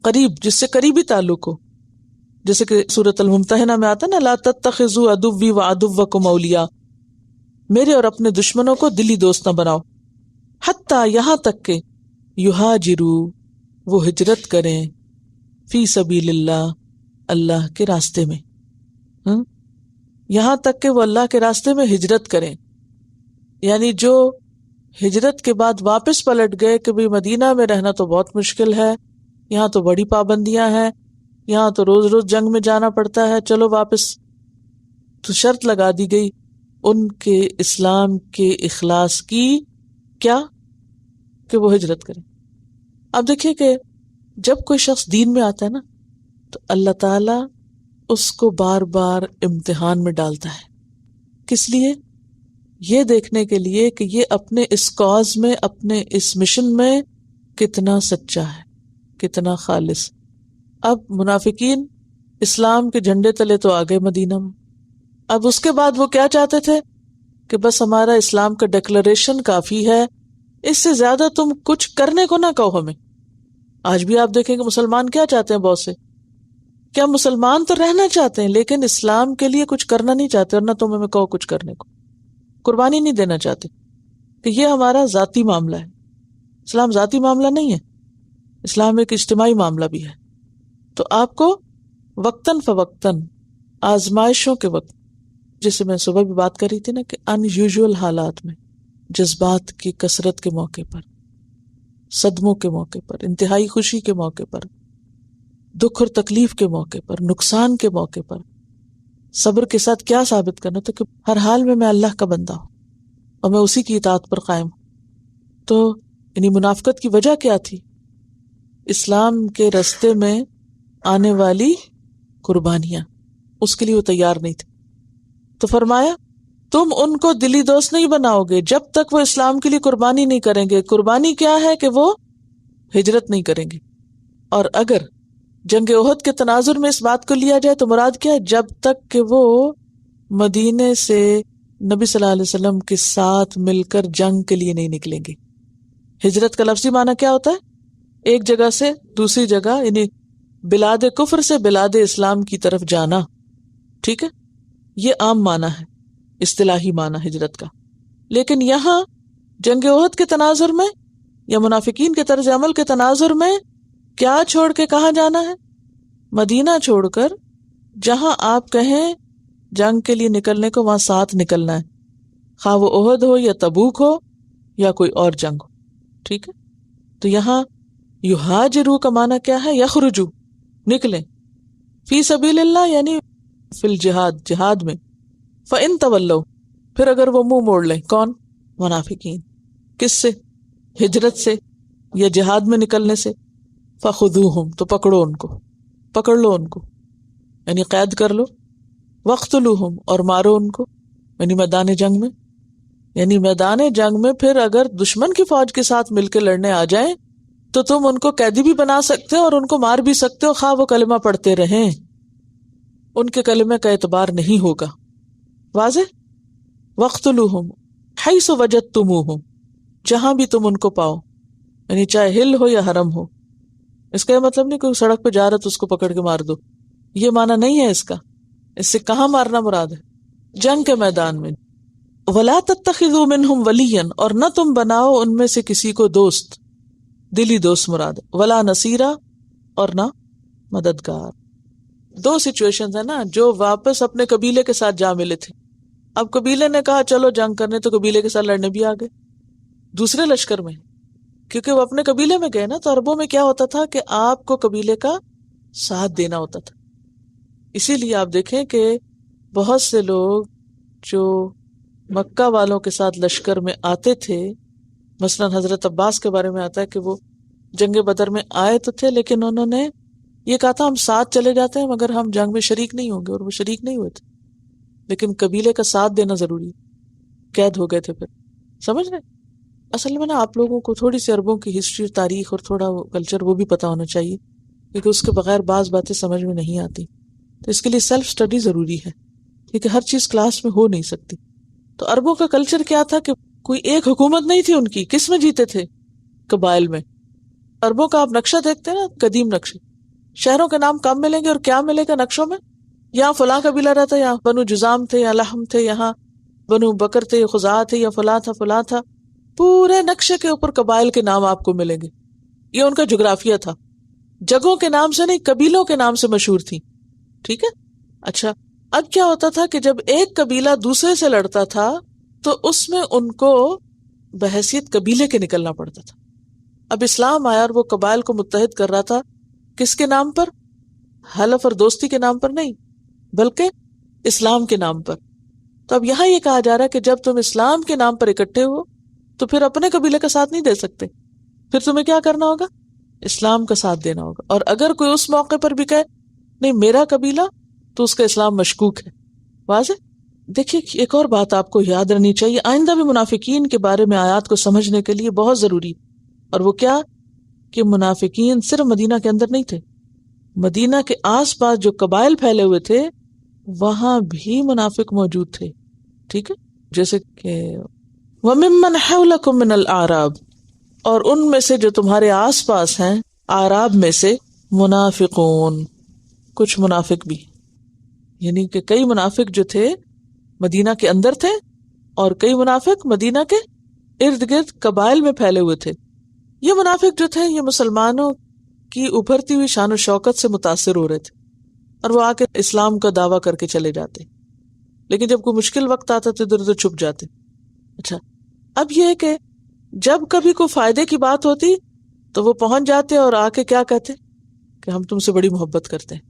Speaker 1: قریب، جس سے قریبی تعلق ہو. جیسے کہ سورۃ الممتحنہ میں آتا ہے نا، لا تتخذوا عدوی وعدوکم اولیاء، میرے اور اپنے دشمنوں کو دلی دوست نہ بناؤ. حتیٰ، یہاں تک کہ یہاجروا، وہ ہجرت کریں، فی سبیل اللہ، اللہ کے راستے میں. یہاں تک کہ وہ اللہ کے راستے میں ہجرت کریں. یعنی جو ہجرت کے بعد واپس پلٹ گئے کہ بھئی مدینہ میں رہنا تو بہت مشکل ہے، یہاں تو بڑی پابندیاں ہیں، یہاں تو روز روز جنگ میں جانا پڑتا ہے، چلو واپس. تو شرط لگا دی گئی ان کے اسلام کے اخلاص کی، کیا؟ کہ وہ ہجرت کریں. اب دیکھیے کہ جب کوئی شخص دین میں آتا ہے نا تو اللہ تعالی اس کو بار بار امتحان میں ڈالتا ہے. کس لیے؟ یہ دیکھنے کے لیے کہ یہ اپنے اس کاز میں، اپنے اس مشن میں کتنا سچا ہے، کتنا خالص. اب منافقین اسلام کے جھنڈے تلے تو آ گئے مدینہ میں. اب اس کے بعد وہ کیا چاہتے تھے کہ بس ہمارا اسلام کا ڈکلریشن کافی ہے، اس سے زیادہ تم کچھ کرنے کو نہ کہو ہمیں. آج بھی آپ دیکھیں کہ مسلمان کیا چاہتے ہیں، بہت سے کیا مسلمان تو رہنا چاہتے ہیں لیکن اسلام کے لیے کچھ کرنا نہیں چاہتے، اور نہ تم ہمیں کہو کچھ کرنے کو، قربانی نہیں دینا چاہتے کہ یہ ہمارا ذاتی معاملہ ہے. اسلام ذاتی معاملہ نہیں ہے، اسلام ایک اجتماعی معاملہ بھی ہے. تو آپ کو وقتاً فوقتاً آزمائشوں کے وقت، جسے میں صبح بھی بات کر رہی تھی نا کہ ان یوزول حالات میں، جذبات کی کثرت کے موقع پر، صدموں کے موقع پر، انتہائی خوشی کے موقع پر، دکھ اور تکلیف کے موقع پر، نقصان کے موقع پر، صبر کے ساتھ کیا ثابت کرنا تو کہ ہر حال میں اللہ کا بندہ ہوں اور میں اسی کی اطاعت پر قائم ہوں. تو یعنی منافقت کی وجہ کیا تھی؟ اسلام کے راستے میں آنے والی قربانیاں، اس کے لیے وہ تیار نہیں تھے. تو فرمایا تم ان کو دلی دوست نہیں بناؤ گے جب تک وہ اسلام کے لیے قربانی نہیں کریں گے. قربانی کیا ہے کہ وہ ہجرت نہیں کریں گے. اور اگر جنگ احد کے تناظر میں اس بات کو لیا جائے تو مراد کیا ہے؟ جب تک کہ وہ مدینے سے نبی صلی اللہ علیہ وسلم کے ساتھ مل کر جنگ کے لیے نہیں نکلیں گے. ہجرت کا لفظی معنی کیا ہوتا ہے؟ ایک جگہ سے دوسری جگہ، یعنی بلاد کفر سے بلاد اسلام کی طرف جانا. ٹھیک ہے، یہ عام معنی ہے، اصطلاحی معنی ہجرت کا. لیکن یہاں جنگ احد کے تناظر میں یا منافقین کے طرز عمل کے تناظر میں کیا چھوڑ کے کہاں جانا ہے؟ مدینہ چھوڑ کر جہاں آپ کہیں جنگ کے لیے نکلنے کو، وہاں ساتھ نکلنا ہے، خواہ وہ احد ہو یا تبوک ہو یا کوئی اور جنگ ہو. ٹھیک ہے، تو یہاں یہاجروا کا معنی کیا ہے؟ یخرجو، نکلیں، فی سبیل اللہ یعنی فی الجہاد، جہاد میں. فَإِن تَوَلَّوْا، پھر اگر وہ منہ موڑ لیں. کون؟ منافقین. کس سے؟ ہجرت سے یا جہاد میں نکلنے سے. فَخُذُوهُمْ، تو پکڑو ان کو، پکڑ لو ان کو، یعنی قید کر لو. وَاقْتُلُوهُمْ، اور مارو ان کو، یعنی میدان جنگ میں. یعنی میدان جنگ میں پھر اگر دشمن کی فوج کے ساتھ مل کے لڑنے آ جائیں تو تم ان کو قیدی بھی بنا سکتے ہو اور ان کو مار بھی سکتے ہو، خواہ وہ کلمہ پڑھتے رہیں، ان کے کلمے کا اعتبار نہیں ہوگا. واضح؟ وَاقْتُلُوهُمْ حَيْثُ وَجَدتُّمُوهُمْ، جہاں بھی تم ان کو پاؤ، یعنی چاہے ہل ہو یا حرم ہو. اس کا یہ مطلب نہیں کوئی سڑک پہ جا رہا تو اس کو پکڑ کے مار دو، یہ معنی نہیں ہے اس کا. اس سے کہاں مارنا مراد ہے؟ جنگ کے میدان میں. وَلَا تَتَّخِذُوا مِنْهُمْ وَلِيًّا، اور نہ تم بناؤ ان میں سے کسی کو دوست، دلی دوست مراد ہے. وَلَا نَصِيرًا، اور نہ مددگار. دو سچویشنز ہیں نا، جو واپس اپنے قبیلے کے ساتھ جا ملے تھے. اب قبیلے نے کہا چلو جنگ کرنے، تو قبیلے کے ساتھ لڑنے بھی آ گئے دوسرے لشکر میں، کیونکہ وہ اپنے قبیلے میں گئے نا. تو عربوں میں کیا ہوتا تھا کہ آپ کو قبیلے کا ساتھ دینا ہوتا تھا. اسی لیے آپ دیکھیں کہ بہت سے لوگ جو مکہ والوں کے ساتھ لشکر میں آتے تھے، مثلا حضرت عباس کے بارے میں آتا ہے کہ وہ جنگ بدر میں آئے تو تھے لیکن انہوں نے یہ کہا تھا ہم ساتھ چلے جاتے ہیں مگر ہم جنگ میں شریک نہیں ہوں گے، اور وہ شریک نہیں ہوئے تھے. لیکن قبیلے کا ساتھ دینا ضروری ہے. قید ہو گئے تھے پھر. سمجھ رہے؟ اصل میں نا آپ لوگوں کو تھوڑی سی عربوں کی ہسٹری، تاریخ اور تھوڑا کلچر وہ بھی پتا ہونا چاہیے، کیونکہ اس کے بغیر بعض باتیں سمجھ میں نہیں آتی. تو اس کے لیے سیلف اسٹڈی ضروری ہے، کیونکہ ہر چیز کلاس میں ہو نہیں سکتی. تو عربوں کا کلچر کیا تھا کہ کوئی ایک حکومت نہیں تھی ان کی. کس میں جیتے تھے؟ قبائل میں. عربوں کا آپ نقشہ دیکھتے ہیں نا، قدیم نقشے، شہروں کے نام کم ملیں گے اور کیا ملے گا نقشوں میں؟ یہاں فلاں قبیلہ رہتا، یہاں بنو جزام تھے، یا لحم تھے، یہاں بنو بکر تھے، خزاعہ تھے، یا فلاں تھا فلاں تھا. پورے نقشے کے اوپر قبائل کے نام آپ کو ملیں گے. یہ ان کا جغرافیہ تھا. جگہوں کے نام سے نہیں، قبیلوں کے نام سے مشہور تھی. ٹھیک ہے. اچھا، اب کیا ہوتا تھا کہ جب ایک قبیلہ دوسرے سے لڑتا تھا تو اس میں ان کو بحیثیت قبیلے کے نکلنا پڑتا تھا. اب اسلام آیا اور وہ قبائل کو متحد کر رہا تھا. کس کے نام پر؟ حلف اور دوستی کے نام پر نہیں، بلکہ اسلام کے نام پر. تو اب یہاں یہ کہا جا رہا ہے کہ جب تم اسلام کے نام پر اکٹھے ہو تو پھر اپنے قبیلے کا ساتھ نہیں دے سکتے، پھر تمہیں کیا کرنا ہوگا؟ اسلام کا ساتھ دینا ہوگا. اور اگر کوئی اس موقع پر بھی کہے نہیں میرا قبیلہ، تو اس کا اسلام مشکوک ہے. واضح؟ دیکھیے ایک اور بات آپ کو یاد رہنی چاہیے، آئندہ بھی منافقین کے بارے میں آیات کو سمجھنے کے لیے بہت ضروری، اور وہ کیا کہ منافقین صرف مدینہ کے اندر نہیں تھے، مدینہ کے آس پاس جو قبائل پھیلے ہوئے تھے وہاں بھی منافق موجود تھے. ٹھیک ہے، جیسے کہ وَمِمَّنْ حَوْلَكُمْ مِنَ الْأَعْرَابِ، اور ان میں سے جو تمہارے آس پاس ہیں اعراب میں سے، منافقون، کچھ منافق بھی، یعنی کہ کئی منافق جو تھے مدینہ کے اندر تھے اور کئی منافق مدینہ کے ارد گرد قبائل میں پھیلے ہوئے تھے. یہ منافق جو تھے یہ مسلمانوں کی ابھرتی ہوئی شان و شوکت سے متاثر ہو رہے تھے اور وہ آ کے اسلام کا دعویٰ کر کے چلے جاتے، لیکن جب کوئی مشکل وقت آتا تو ادھر ادھر چھپ جاتے. اچھا، اب یہ ہے کہ جب کبھی کوئی فائدے کی بات ہوتی تو وہ پہنچ جاتے اور آ کے کیا کہتے کہ ہم تم سے بڑی محبت کرتے ہیں.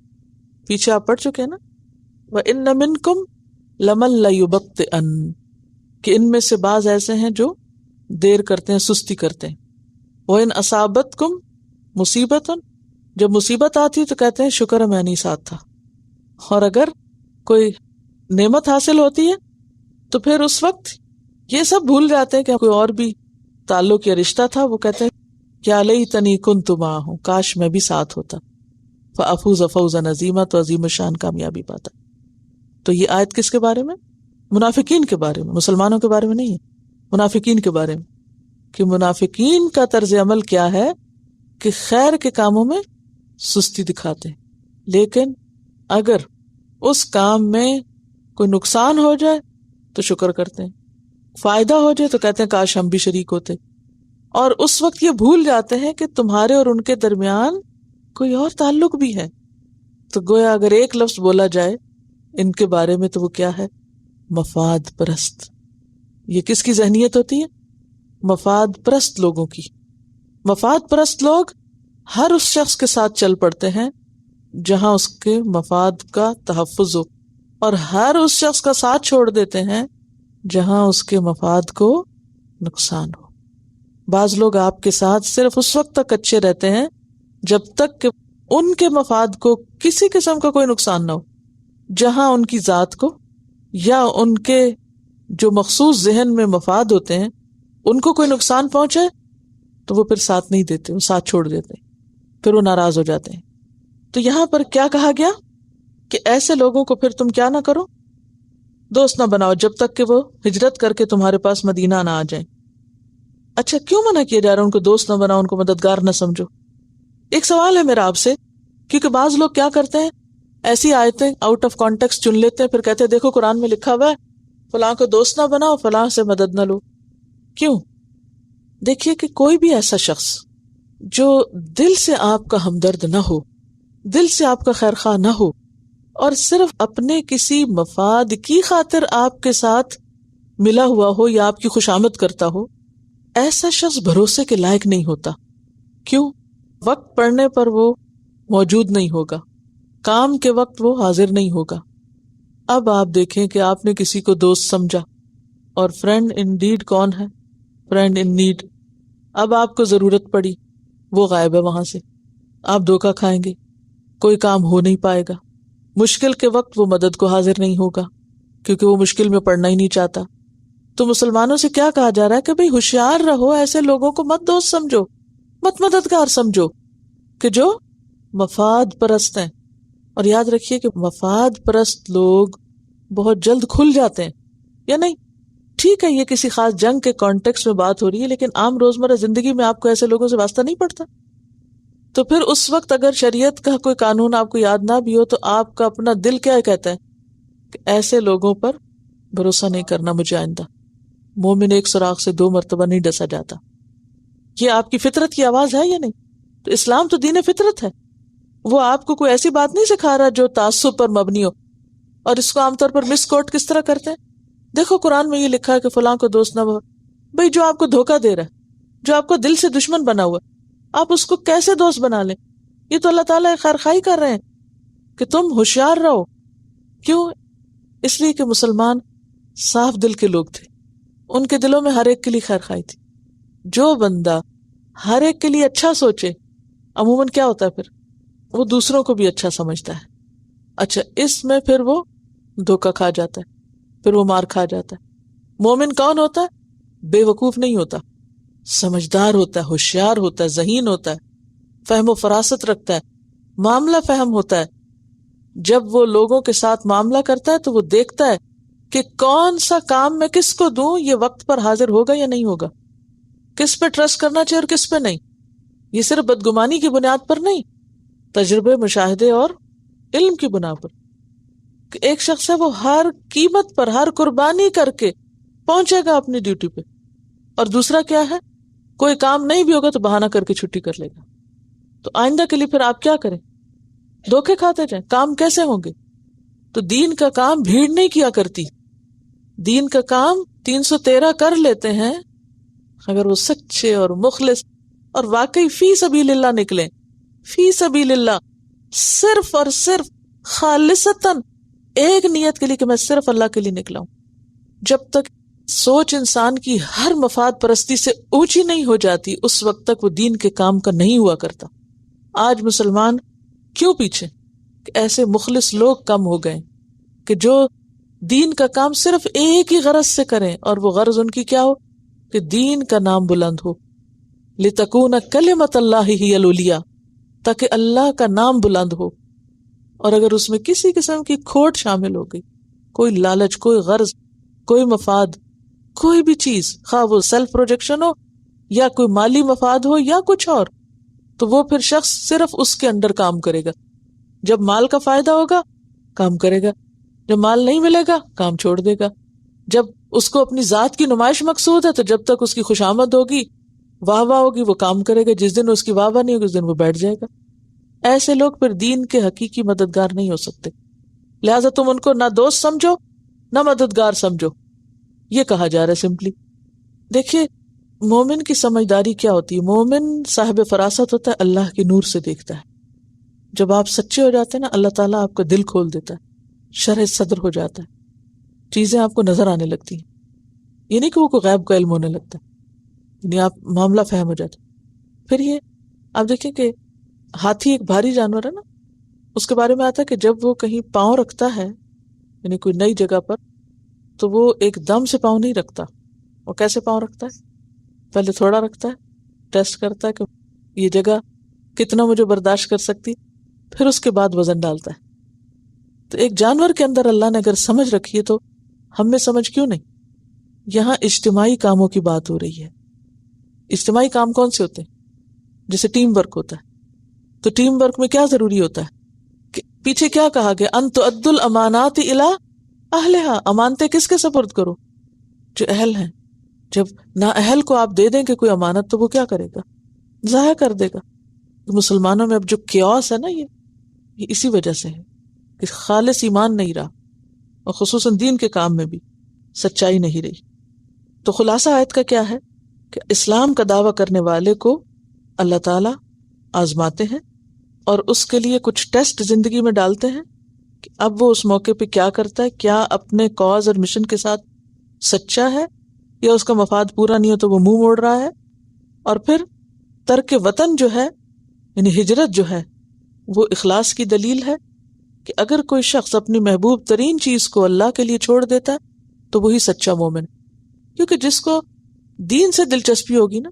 Speaker 1: پیچھے آپ پڑھ چکے ہیں نا، وَإِنَّ مِنْكُمْ لَمَن لَيُبَطِّئَنَّ، کہ ان میں سے بعض ایسے ہیں جو دیر کرتے ہیں، سستی کرتے ہیں. وَإِنْ أَصَابَتْكُمْ مُصِيبَةٌ، جب مصیبت آتی تو کہتے ہیں شکر ہے میں نہیں ساتھ تھا. اور اگر کوئی نعمت حاصل ہوتی ہے تو پھر اس وقت یہ سب بھول جاتے ہیں کہ کوئی اور بھی تعلق یا رشتہ تھا، وہ کہتے ہیں کیا لیتنی کنت معہم، کاش میں بھی ساتھ ہوتا، فافوز فوزا عظیما، تو عظیم شان کامیابی پاتا. تو یہ آیت کس کے بارے میں؟ منافقین کے بارے میں، مسلمانوں کے بارے میں نہیں ہے، منافقین کے بارے میں، کہ منافقین کا طرز عمل کیا ہے کہ خیر کے کاموں میں سستی دکھاتے ہیں، لیکن اگر اس کام میں کوئی نقصان ہو جائے تو شکر کرتے ہیں، فائدہ ہو جائے تو کہتے ہیں کاش ہم بھی شریک ہوتے. اور اس وقت یہ بھول جاتے ہیں کہ تمہارے اور ان کے درمیان کوئی اور تعلق بھی ہے. تو گویا اگر ایک لفظ بولا جائے ان کے بارے میں تو وہ کیا ہے؟ مفاد پرست. یہ کس کی ذہنیت ہوتی ہے؟ مفاد پرست لوگوں کی. مفاد پرست لوگ ہر اس شخص کے ساتھ چل پڑتے ہیں جہاں اس کے مفاد کا تحفظ ہو، اور ہر اس شخص کا ساتھ چھوڑ دیتے ہیں جہاں اس کے مفاد کو نقصان ہو. بعض لوگ آپ کے ساتھ صرف اس وقت تک اچھے رہتے ہیں جب تک کہ ان کے مفاد کو کسی قسم کا کوئی نقصان نہ ہو. جہاں ان کی ذات کو یا ان کے جو مخصوص ذہن میں مفاد ہوتے ہیں ان کو کوئی نقصان پہنچے تو وہ پھر ساتھ نہیں دیتے، وہ ساتھ چھوڑ دیتے، پھر وہ ناراض ہو جاتے ہیں. تو یہاں پر کیا کہا گیا کہ ایسے لوگوں کو پھر تم کیا نہ کرو، دوست نہ بناؤ جب تک کہ وہ ہجرت کر کے تمہارے پاس مدینہ نہ آ جائیں. اچھا، کیوں منع کیا جا رہا ہے ان کو دوست نہ بناؤ، ان کو مددگار نہ سمجھو؟ ایک سوال ہے میرا آپ سے، کیونکہ بعض لوگ کیا کرتے ہیں، ایسی آیتیں آؤٹ آف کانٹیکسٹ چن لیتے ہیں، پھر کہتے ہیں دیکھو قرآن میں لکھا ہوا ہے فلاں کو دوست نہ بناؤ، فلاں سے مدد نہ لو. کیوں؟ دیکھیے کہ کوئی بھی ایسا شخص جو دل سے آپ کا ہمدرد نہ ہو، دل سے آپ کا خیر خواہ نہ ہو، اور صرف اپنے کسی مفاد کی خاطر آپ کے ساتھ ملا ہوا ہو یا آپ کی خوشامد کرتا ہو، ایسا شخص بھروسے کے لائق نہیں ہوتا. کیوں؟ وقت پڑنے پر وہ موجود نہیں ہوگا، کام کے وقت وہ حاضر نہیں ہوگا. اب آپ دیکھیں کہ آپ نے کسی کو دوست سمجھا، اور فرینڈ ان ڈیڈ کون ہے؟ فرینڈ ان نیڈ. اب آپ کو ضرورت پڑی، وہ غائب ہے وہاں سے، آپ دھوکہ کھائیں گے، کوئی کام ہو نہیں پائے گا. مشکل کے وقت وہ مدد کو حاضر نہیں ہوگا کیونکہ وہ مشکل میں پڑنا ہی نہیں چاہتا. تو مسلمانوں سے کیا کہا جا رہا ہے کہ بھئی ہوشیار رہو، ایسے لوگوں کو مت دوست سمجھو، مت مددگار سمجھو کہ جو مفاد پرست ہیں. اور یاد رکھیے کہ مفاد پرست لوگ بہت جلد کھل جاتے ہیں، یا نہیں؟ ٹھیک ہے یہ کسی خاص جنگ کے کانٹیکس میں بات ہو رہی ہے، لیکن عام روزمرہ زندگی میں آپ کو ایسے لوگوں سے واسطہ نہیں پڑتا. تو پھر اس وقت اگر شریعت کا کوئی قانون آپ کو یاد نہ بھی ہو تو آپ کا اپنا دل کیا کہتا ہے کہ ایسے لوگوں پر بھروسہ نہیں کرنا مجھے آئندہ. مومن ایک سوراخ سے 2 مرتبہ نہیں ڈسا جاتا. یہ آپ کی فطرت کی آواز ہے یا نہیں؟ تو اسلام تو دین فطرت ہے، وہ آپ کو کوئی ایسی بات نہیں سکھا رہا جو تعصب پر مبنی ہو. اور اس کو عام طور پر مس کوٹ کس طرح کرتے ہیں؟ دیکھو قرآن میں یہ لکھا ہے کہ فلاں کو دوست نہ بنو. بھئی جو آپ کو دھوکہ دے رہا ہے، جو آپ کو دل سے دشمن بنا ہوا ہے، آپ اس کو کیسے دوست بنا لیں؟ یہ تو اللہ تعالیٰ خیرخواہی کر رہے ہیں کہ تم ہوشیار رہو. کیوں؟ اس لیے کہ مسلمان صاف دل کے لوگ تھے، ان کے دلوں میں ہر ایک کے لیے خیرخواہی تھی. جو بندہ ہر ایک کے لیے اچھا سوچے عموماً کیا ہوتا ہے، پھر وہ دوسروں کو بھی اچھا سمجھتا ہے. اچھا، اس میں پھر وہ دھوکہ کھا جاتا ہے، پھر وہ مار کھا جاتا ہے. مومن کون ہوتا ہے؟ بے وقوف نہیں ہوتا، سمجھدار ہوتا ہے، ہوشیار ہوتا ہے، ذہین ہوتا ہے، فہم و فراست رکھتا ہے، معاملہ فہم ہوتا ہے. جب وہ لوگوں کے ساتھ معاملہ کرتا ہے تو وہ دیکھتا ہے کہ کون سا کام میں کس کو دوں، یہ وقت پر حاضر ہوگا یا نہیں ہوگا، کس پہ ٹرسٹ کرنا چاہیے اور کس پہ نہیں. یہ صرف بدگمانی کی بنیاد پر نہیں، تجربے، مشاہدے اور علم کی بنا پر. کہ ایک شخص ہے وہ ہر قیمت پر، ہر قربانی کر کے پہنچے گا اپنی ڈیوٹی پہ، اور دوسرا کیا ہے، کوئی کام نہیں بھی ہوگا تو بہانہ کر کے چھٹی کر لے گا. تو آئندہ کے لیے پھر آپ کیا کریں؟ دھوکے کھاتے جائیں. کام کیسے ہوں گے؟ تو دین کا کام بھیڑ نہیں کیا کرتی. دین کا کام 313 کر لیتے ہیں اگر وہ سچے اور مخلص اور واقعی فی سبیل اللہ نکلیں. فی سبیل اللہ، صرف اور صرف خالصتاً ایک نیت کے لیے کہ میں صرف اللہ کے لیے نکلا ہوں. جب تک سوچ انسان کی ہر مفاد پرستی سے اونچی نہیں ہو جاتی اس وقت تک وہ دین کے کام کا نہیں ہوا کرتا. آج مسلمان کیوں پیچھے؟ کہ ایسے مخلص لوگ کم ہو گئے کہ جو دین کا کام صرف ایک ہی غرض سے کریں، اور وہ غرض ان کی کیا ہو کہ دین کا نام بلند ہو. لِتَكُونَ كَلِمَةُ اللَّهِ هِيَ الْعُلْيَا، تاکہ اللہ کا نام بلند ہو. اور اگر اس میں کسی قسم کی کھوٹ شامل ہو گئی، کوئی لالچ، کوئی غرض، کوئی مفاد، کوئی بھی چیز، خواہ وہ سیلف پروجیکشن ہو یا کوئی مالی مفاد ہو یا کچھ اور، تو وہ پھر شخص صرف اس کے اندر کام کرے گا. جب مال کا فائدہ ہوگا کام کرے گا، جب مال نہیں ملے گا کام چھوڑ دے گا. جب اس کو اپنی ذات کی نمائش مقصود ہے تو جب تک اس کی خوشامد ہوگی، واہ واہ ہوگی، وہ کام کرے گا. جس دن اس کی واہ واہ نہیں ہوگی اس دن وہ بیٹھ جائے گا. ایسے لوگ پھر دین کے حقیقی مددگار نہیں ہو سکتے. لہٰذا تم ان کو نہ دوست سمجھو نہ مددگار سمجھو. یہ کہا جا رہا ہے سمپلی. دیکھیے مومن کی سمجھداری کیا ہوتی ہے. مومن صاحب فراست ہوتا ہے، اللہ کے نور سے دیکھتا ہے. جب آپ سچے ہو جاتے ہیں نا، اللہ تعالیٰ آپ کا دل کھول دیتا ہے، شرح صدر ہو جاتا ہے، چیزیں آپ کو نظر آنے لگتی ہیں. یہ نہیں کہ وہ کوئی غیب کا علم ہونے لگتا ہے، یعنی آپ معاملہ فہم ہو جاتا ہے. پھر یہ آپ دیکھیں کہ ہاتھی ایک بھاری جانور ہے نا، اس کے بارے میں آتا ہے کہ جب وہ کہیں پاؤں رکھتا ہے یعنی کوئی نئی جگہ پر، تو وہ ایک دم سے پاؤں نہیں رکھتا. وہ کیسے پاؤں رکھتا ہے؟ پہلے تھوڑا رکھتا ہے، ٹیسٹ کرتا ہے کہ یہ جگہ کتنا مجھے برداشت کر سکتی، پھر اس کے بعد وزن ڈالتا ہے. تو ایک جانور کے اندر اللہ نے اگر سمجھ رکھی ہے تو ہم میں سمجھ کیوں نہیں؟ یہاں اجتماعی کاموں کی بات ہو رہی ہے. اجتماعی کام کون سے ہوتے ہیں؟ جیسے ٹیم ورک ہوتا ہے. تو ٹیم ورک میں کیا ضروری ہوتا ہے کہ پیچھے کیا کہا گیا؟ ان تؤدوا الامانات الی اہلھا. امانتیں کس کے سپرد کرو؟ جو اہل ہیں. جب نہ اہل کو آپ دے دیں کہ کوئی امانت، تو وہ کیا کرے گا؟ ضائع کر دے گا. مسلمانوں میں اب جو کیوس ہے نا، یہ اسی وجہ سے ہے کہ خالص ایمان نہیں رہا، اور خصوصاً دین کے کام میں بھی سچائی نہیں رہی. تو خلاصہ آیت کا کیا ہے کہ اسلام کا دعویٰ کرنے والے کو اللہ تعالیٰ آزماتے ہیں اور اس کے لیے کچھ ٹیسٹ زندگی میں ڈالتے ہیں کہ اب وہ اس موقع پہ کیا کرتا ہے، کیا اپنے کاز اور مشن کے ساتھ سچا ہے، یا اس کا مفاد پورا نہیں ہو تو وہ منہ موڑ رہا ہے. اور پھر ترک وطن جو ہے یعنی ہجرت جو ہے وہ اخلاص کی دلیل ہے کہ اگر کوئی شخص اپنی محبوب ترین چیز کو اللہ کے لیے چھوڑ دیتا ہے تو وہی سچا مومن ہے. کیونکہ جس کو دین سے دلچسپی ہوگی نا،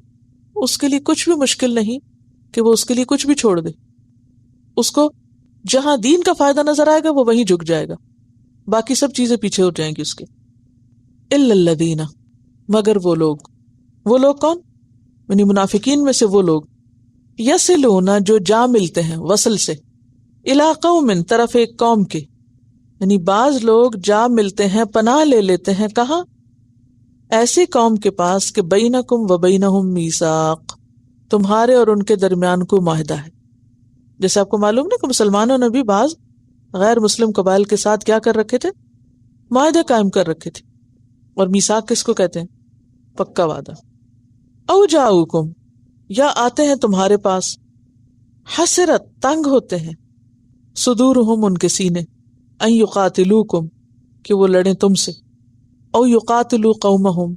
Speaker 1: اس کے لیے کچھ بھی مشکل نہیں کہ وہ اس کے لیے کچھ بھی چھوڑ دے. اس کو جہاں دین کا فائدہ نظر آئے گا وہ وہیں جھک جائے گا، باقی سب چیزیں پیچھے ہو جائیں گی اس کے. الا الذین، مگر وہ لوگ کون؟ یعنی منافقین میں سے وہ لوگ، یصلون جو جا ملتے ہیں وصل سے، الی قوم طرف ایک قوم کے. یعنی بعض لوگ جا ملتے ہیں، پناہ لے لیتے ہیں کہاں؟ ایسی قوم کے پاس کہ بینکم و بینہم میثاق، تمہارے اور ان کے درمیان کوئی معاہدہ ہے. جیسے آپ کو معلوم نا کہ مسلمانوں نے بھی بعض غیر مسلم قبائل کے ساتھ کیا کر رکھے تھے؟ معاہدے قائم کر رکھے تھے. اور میثاق کس کو کہتے ہیں؟ پکا وعدہ. او جاؤکم، یا آتے ہیں تمہارے پاس، حسرت تنگ ہوتے ہیں، صدورہم ان کے سینے، ان یقاتلوکم کہ وہ لڑیں تم سے، او یقاتلوا قومہم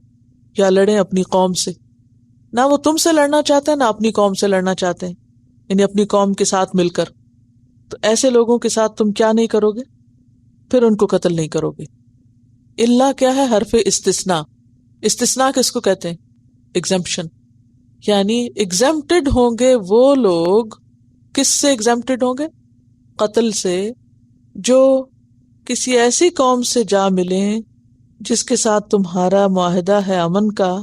Speaker 1: یا لڑیں اپنی قوم سے. نہ وہ تم سے لڑنا چاہتے ہیں نہ اپنی قوم سے لڑنا چاہتے ہیں، یعنی اپنی قوم کے ساتھ مل کر. تو ایسے لوگوں کے ساتھ تم کیا نہیں کرو گے؟ پھر ان کو قتل نہیں کرو گے. اللہ کیا ہے؟ حرف استثناء. استثناء کس کو کہتے ہیں؟ ایگزمپشن. یعنی ایگزمپٹڈ ہوں گے وہ لوگ. کس سے ایگزمپٹڈ ہوں گے؟ قتل سے. جو کسی ایسی قوم سے جا ملیں جس کے ساتھ تمہارا معاہدہ ہے امن کا،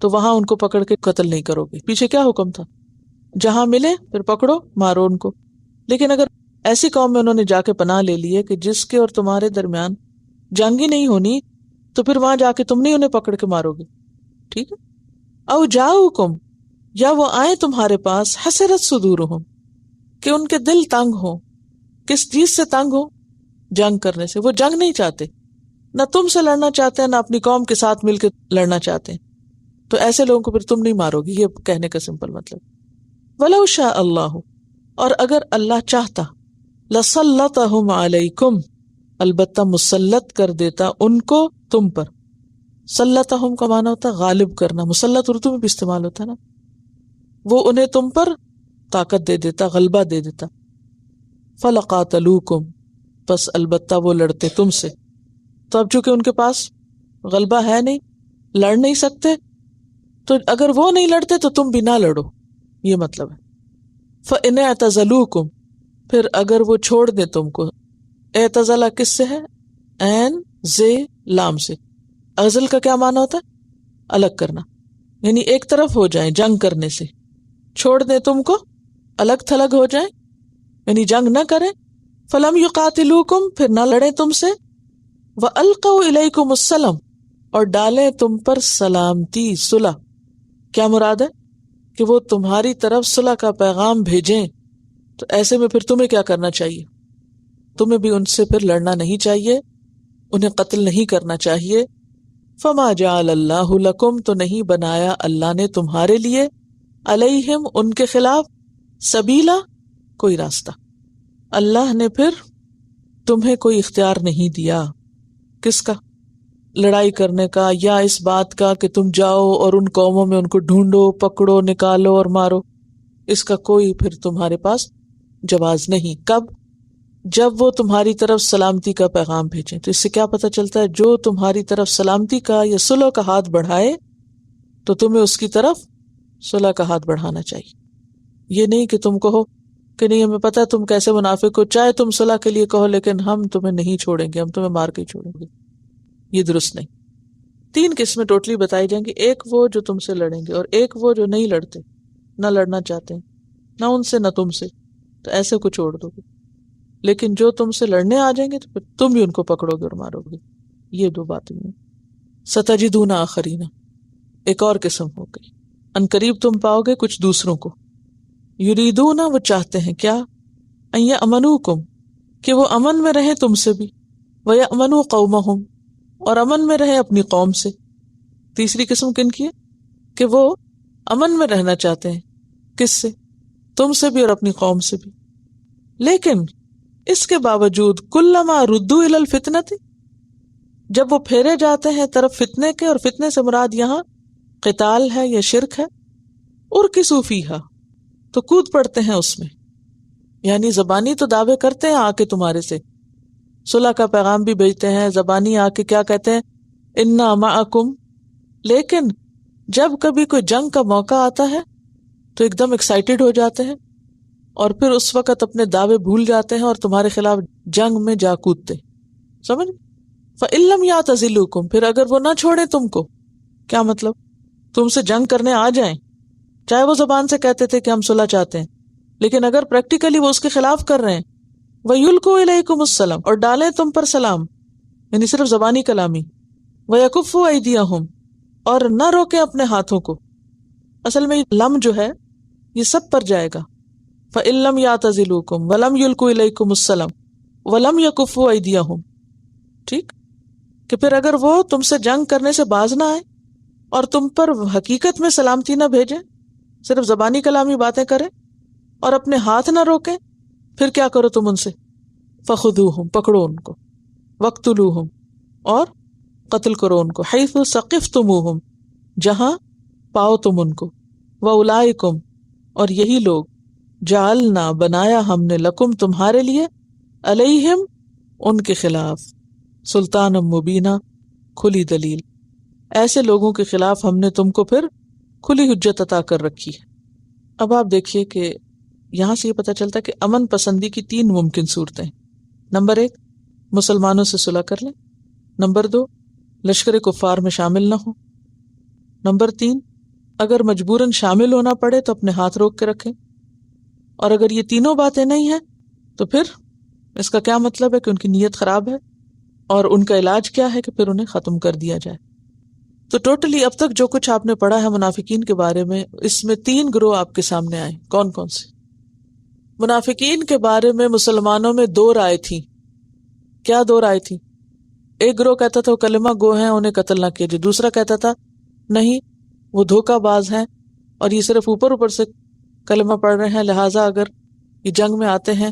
Speaker 1: تو وہاں ان کو پکڑ کے قتل نہیں کرو گے. پیچھے کیا حکم تھا؟ جہاں ملے پھر پکڑو مارو ان کو. لیکن اگر ایسی قوم میں انہوں نے جا کے پناہ لے لی ہے کہ جس کے اور تمہارے درمیان جنگ ہی نہیں ہونی، تو پھر وہاں جا کے تم نہیں انہیں پکڑ کے مارو گے. ٹھیک ہے. او جاؤکم، یا وہ آئیں تمہارے پاس، حسرت صدورہم کہ ان کے دل تنگ ہوں. کس چیز سے تنگ ہوں؟ جنگ کرنے سے. وہ جنگ نہیں چاہتے، نہ تم سے لڑنا چاہتے ہیں نہ اپنی قوم کے ساتھ مل کے لڑنا چاہتے ہیں. تو ایسے لوگوں کو پھر تم نہیں مارو گی. یہ کہنے کا سمپل مطلب. وَلَوْ شَاءَ اللَّهُ، اور اگر اللہ چاہتا، لَسَلَّطَهُمْ عَلَيْكُمْ، البتہ مسلط کر دیتا ان کو تم پر. سلطہم کا معنی ہوتا ہے غالب کرنا. مسلط اردو میں بھی استعمال ہوتا ہے نا. وہ انہیں تم پر طاقت دے دیتا، غلبہ دے دیتا. فَلَقَاتَلُوكُمْ، بس البتہ وہ لڑتے تم سے. تو اب چونکہ ان کے پاس غلبہ ہے نہیں، لڑ نہیں سکتے، تو اگر وہ نہیں لڑتے تو تم بھی نہ لڑو. یہ مطلب ہے. فَإِنْ اعْتَزَلُوكُمْ، پھر اگر وہ چھوڑ دیں تم کو. اعتزلہ کس سے ہے؟ عین زے لام سے. عزل کا کیا معنی ہوتا ہے؟ الگ کرنا. یعنی ایک طرف ہو جائیں جنگ کرنے سے، چھوڑ دیں تم کو، الگ تھلگ ہو جائیں، یعنی جنگ نہ کریں. فَلَمْ يُقَاتِلُوكُمْ، پھر نہ لڑیں تم سے. وَأَلْقَوْا إِلَيْكُمُ السَّلَامَ، اور ڈالیں تم پر سلامتی، صلح. کیا مراد ہے؟ کہ وہ تمہاری طرف صلح کا پیغام بھیجیں. تو ایسے میں پھر تمہیں کیا کرنا چاہیے؟ تمہیں بھی ان سے پھر لڑنا نہیں چاہیے، انہیں قتل نہیں کرنا چاہیے. فَمَا جَعَلَ اللَّهُ لَكُمْ، تو نہیں بنایا اللہ نے تمہارے لیے، علیہم ان کے خلاف، سبیلا کوئی راستہ. اللہ نے پھر تمہیں کوئی اختیار نہیں دیا. کس کا؟ لڑائی کرنے کا، یا اس بات کا کہ تم جاؤ اور ان قوموں میں ان کو ڈھونڈو، پکڑو، نکالو اور مارو. اس کا کوئی پھر تمہارے پاس جواز نہیں. کب؟ جب وہ تمہاری طرف سلامتی کا پیغام بھیجیں. تو اس سے کیا پتہ چلتا ہے؟ جو تمہاری طرف سلامتی کا یا صلح کا ہاتھ بڑھائے تو تمہیں اس کی طرف صلح کا ہاتھ بڑھانا چاہیے. یہ نہیں کہ تم کہو کہ نہیں ہمیں پتہ تم کیسے منافق ہو، چاہے تم صلح کے لیے کہو لیکن ہم تمہیں نہیں چھوڑیں گے، ہم تمہیں مار کے ہی چھوڑیں گے. یہ درست نہیں. 3 قسمیں ٹوٹلی بتائی جائیں گی. ایک وہ جو تم سے لڑیں گے، اور ایک وہ جو نہیں لڑتے، نہ لڑنا چاہتے ہیں، نہ ان سے نہ تم سے. تو ایسے کو چھوڑ دو گے. لیکن جو تم سے لڑنے آ جائیں گے تو پھر تم بھی ان کو پکڑو گے اور مارو گے. یہ 2 باتیں ہیں. ستجدون آخرین، ایک اور قسم ہو گئی. ان قریب تم پاؤ گے کچھ دوسروں کو، یریدون وہ چاہتے ہیں کیا، ان یامنوکم کہ وہ امن میں رہیں تم سے بھی، ویامنوا قومہم اور امن میں رہے اپنی قوم سے. تیسری قسم کن کی ہے؟ کہ وہ امن میں رہنا چاہتے ہیں. کس سے؟ تم سے بھی اور اپنی قوم سے بھی. لیکن اس کے باوجود کلما ردوا الی الفتنۃ، جب وہ پھیرے جاتے ہیں طرف فتنے کے، اور فتنے سے مراد یہاں قتال ہے یا شرک ہے، ارکسوا فیہا تو کود پڑتے ہیں اس میں. یعنی زبانی تو دعوے کرتے ہیں آ کے تمہارے سے، صلح کا پیغام بھی بھیجتے ہیں، زبانی آ کے کیا کہتے ہیں، انا معکم. لیکن جب کبھی کوئی جنگ کا موقع آتا ہے تو ایک دم ایکسائٹڈ ہو جاتے ہیں، اور پھر اس وقت اپنے دعوے بھول جاتے ہیں اور تمہارے خلاف جنگ میں جا کودتے. سمجھ؟ فَإِن لَّمْ يَعْتَزِلُوكُمْ، پھر اگر وہ نہ چھوڑیں تم کو. کیا مطلب؟ تم سے جنگ کرنے آ جائیں، چاہے وہ زبان سے کہتے تھے کہ ہم صلح چاہتے ہیں، لیکن اگر پریکٹیکلی وہ اس کے خلاف کر رہے ہیں، وَيُلْقُوا إِلَيْكُمُ السَّلَامَ اور ڈالیں تم پر سلام، یعنی صرف زبانی کلامی، وَيَكُفُّوا أَيْدِيَهُمْ اور نہ روکیں اپنے ہاتھوں کو. اصل میں لم جو ہے یہ سب پر جائے گا. فَإِن لَّمْ يَعْتَزِلُوكُمْ وَلَمْ يُلْقُوا إِلَيْكُمُ السَّلَامَ ولم یکفوا ایدیہم، ٹھیک، کہ پھر اگر وہ تم سے جنگ کرنے سے باز نہ آئے اور تم پر حقیقت میں سلامتی نہ بھیجیں، صرف زبانی کلامی باتیں کریں اور اپنے ہاتھ نہ روکیں، پھر کیا کرو تم ان سے؟ فخذوہم، پکڑو ان کو، وقتلوہم، اور قتل کرو ان کو، حیث ثقفتموہم، جہاں پاؤ تم ان کو، وَأُولَئِكُمْ، اور یہی لوگ، جعلنا، بنایا ہم نے، لکم، تمہارے لیے، علیہم، ان کے خلاف، سلطان مبینہ، کھلی دلیل، ایسے لوگوں کے خلاف ہم نے تم کو پھر کھلی حجت عطا کر رکھی ہے۔ اب آپ دیکھیے کہ یہاں سے یہ پتہ چلتا ہے کہ امن پسندی کی 3 ممکن صورتیں۔ نمبر 1، مسلمانوں سے صلح کر لیں۔ نمبر 2، لشکر کفار میں شامل نہ ہو۔ نمبر 3، اگر مجبوراً شامل ہونا پڑے تو اپنے ہاتھ روک کے رکھیں۔ اور اگر یہ تینوں باتیں نہیں ہیں تو پھر اس کا کیا مطلب ہے کہ ان کی نیت خراب ہے، اور ان کا علاج کیا ہے کہ پھر انہیں ختم کر دیا جائے۔ تو ٹوٹلی اب تک جو کچھ آپ نے پڑھا ہے منافقین کے بارے میں، اس میں 3 گروہ آپ کے سامنے آئے۔ کون کون سے؟ منافقین کے بارے میں مسلمانوں میں 2 رائے تھیں۔ کیا 2 رائے تھیں؟ ایک گروہ کہتا تھا وہ کلمہ گو ہیں، انہیں قتل نہ کیجیے۔ دوسرا کہتا تھا نہیں، وہ دھوکہ باز ہیں اور یہ صرف اوپر اوپر سے کلمہ پڑھ رہے ہیں، لہٰذا اگر یہ جنگ میں آتے ہیں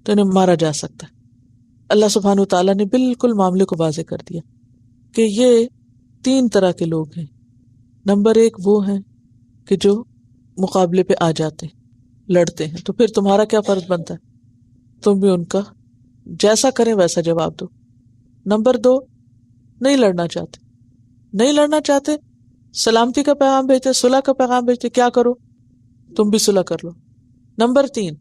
Speaker 1: تو انہیں مارا جا سکتا ہے۔ اللہ سبحانہ وتعالیٰ نے بالکل معاملے کو واضح کر دیا کہ یہ 3 طرح کے لوگ ہیں۔ نمبر 1 وہ ہیں کہ جو مقابلے پہ آ جاتے ہیں، لڑتے ہیں، تو پھر تمہارا کیا فرض بنتا ہے؟ تم بھی ان کا جیسا کریں ویسا جواب دو۔ نمبر 2، نہیں لڑنا چاہتے، نہیں لڑنا چاہتے، سلامتی کا پیغام بھیجتے، صلح کا پیغام بھیجتے، کیا کرو؟ تم بھی صلح کر لو۔ نمبر 3،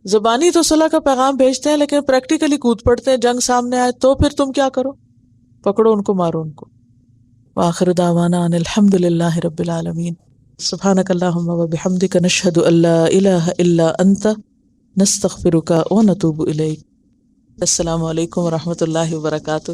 Speaker 1: زبانی تو صلح کا پیغام بھیجتے ہیں لیکن پریکٹیکلی کود پڑتے ہیں، جنگ سامنے آئے تو پھر تم کیا کرو؟ پکڑو ان کو، مارو ان کو۔ وآخر دعوانا ان الحمد للہ رب العالمین۔ سبحانک اللہم وبحمدک، نشہد ان لا الہ الا انت، نستغفرک ونتوب الیک۔ السلام علیکم ورحمۃ اللہ وبرکاتہ۔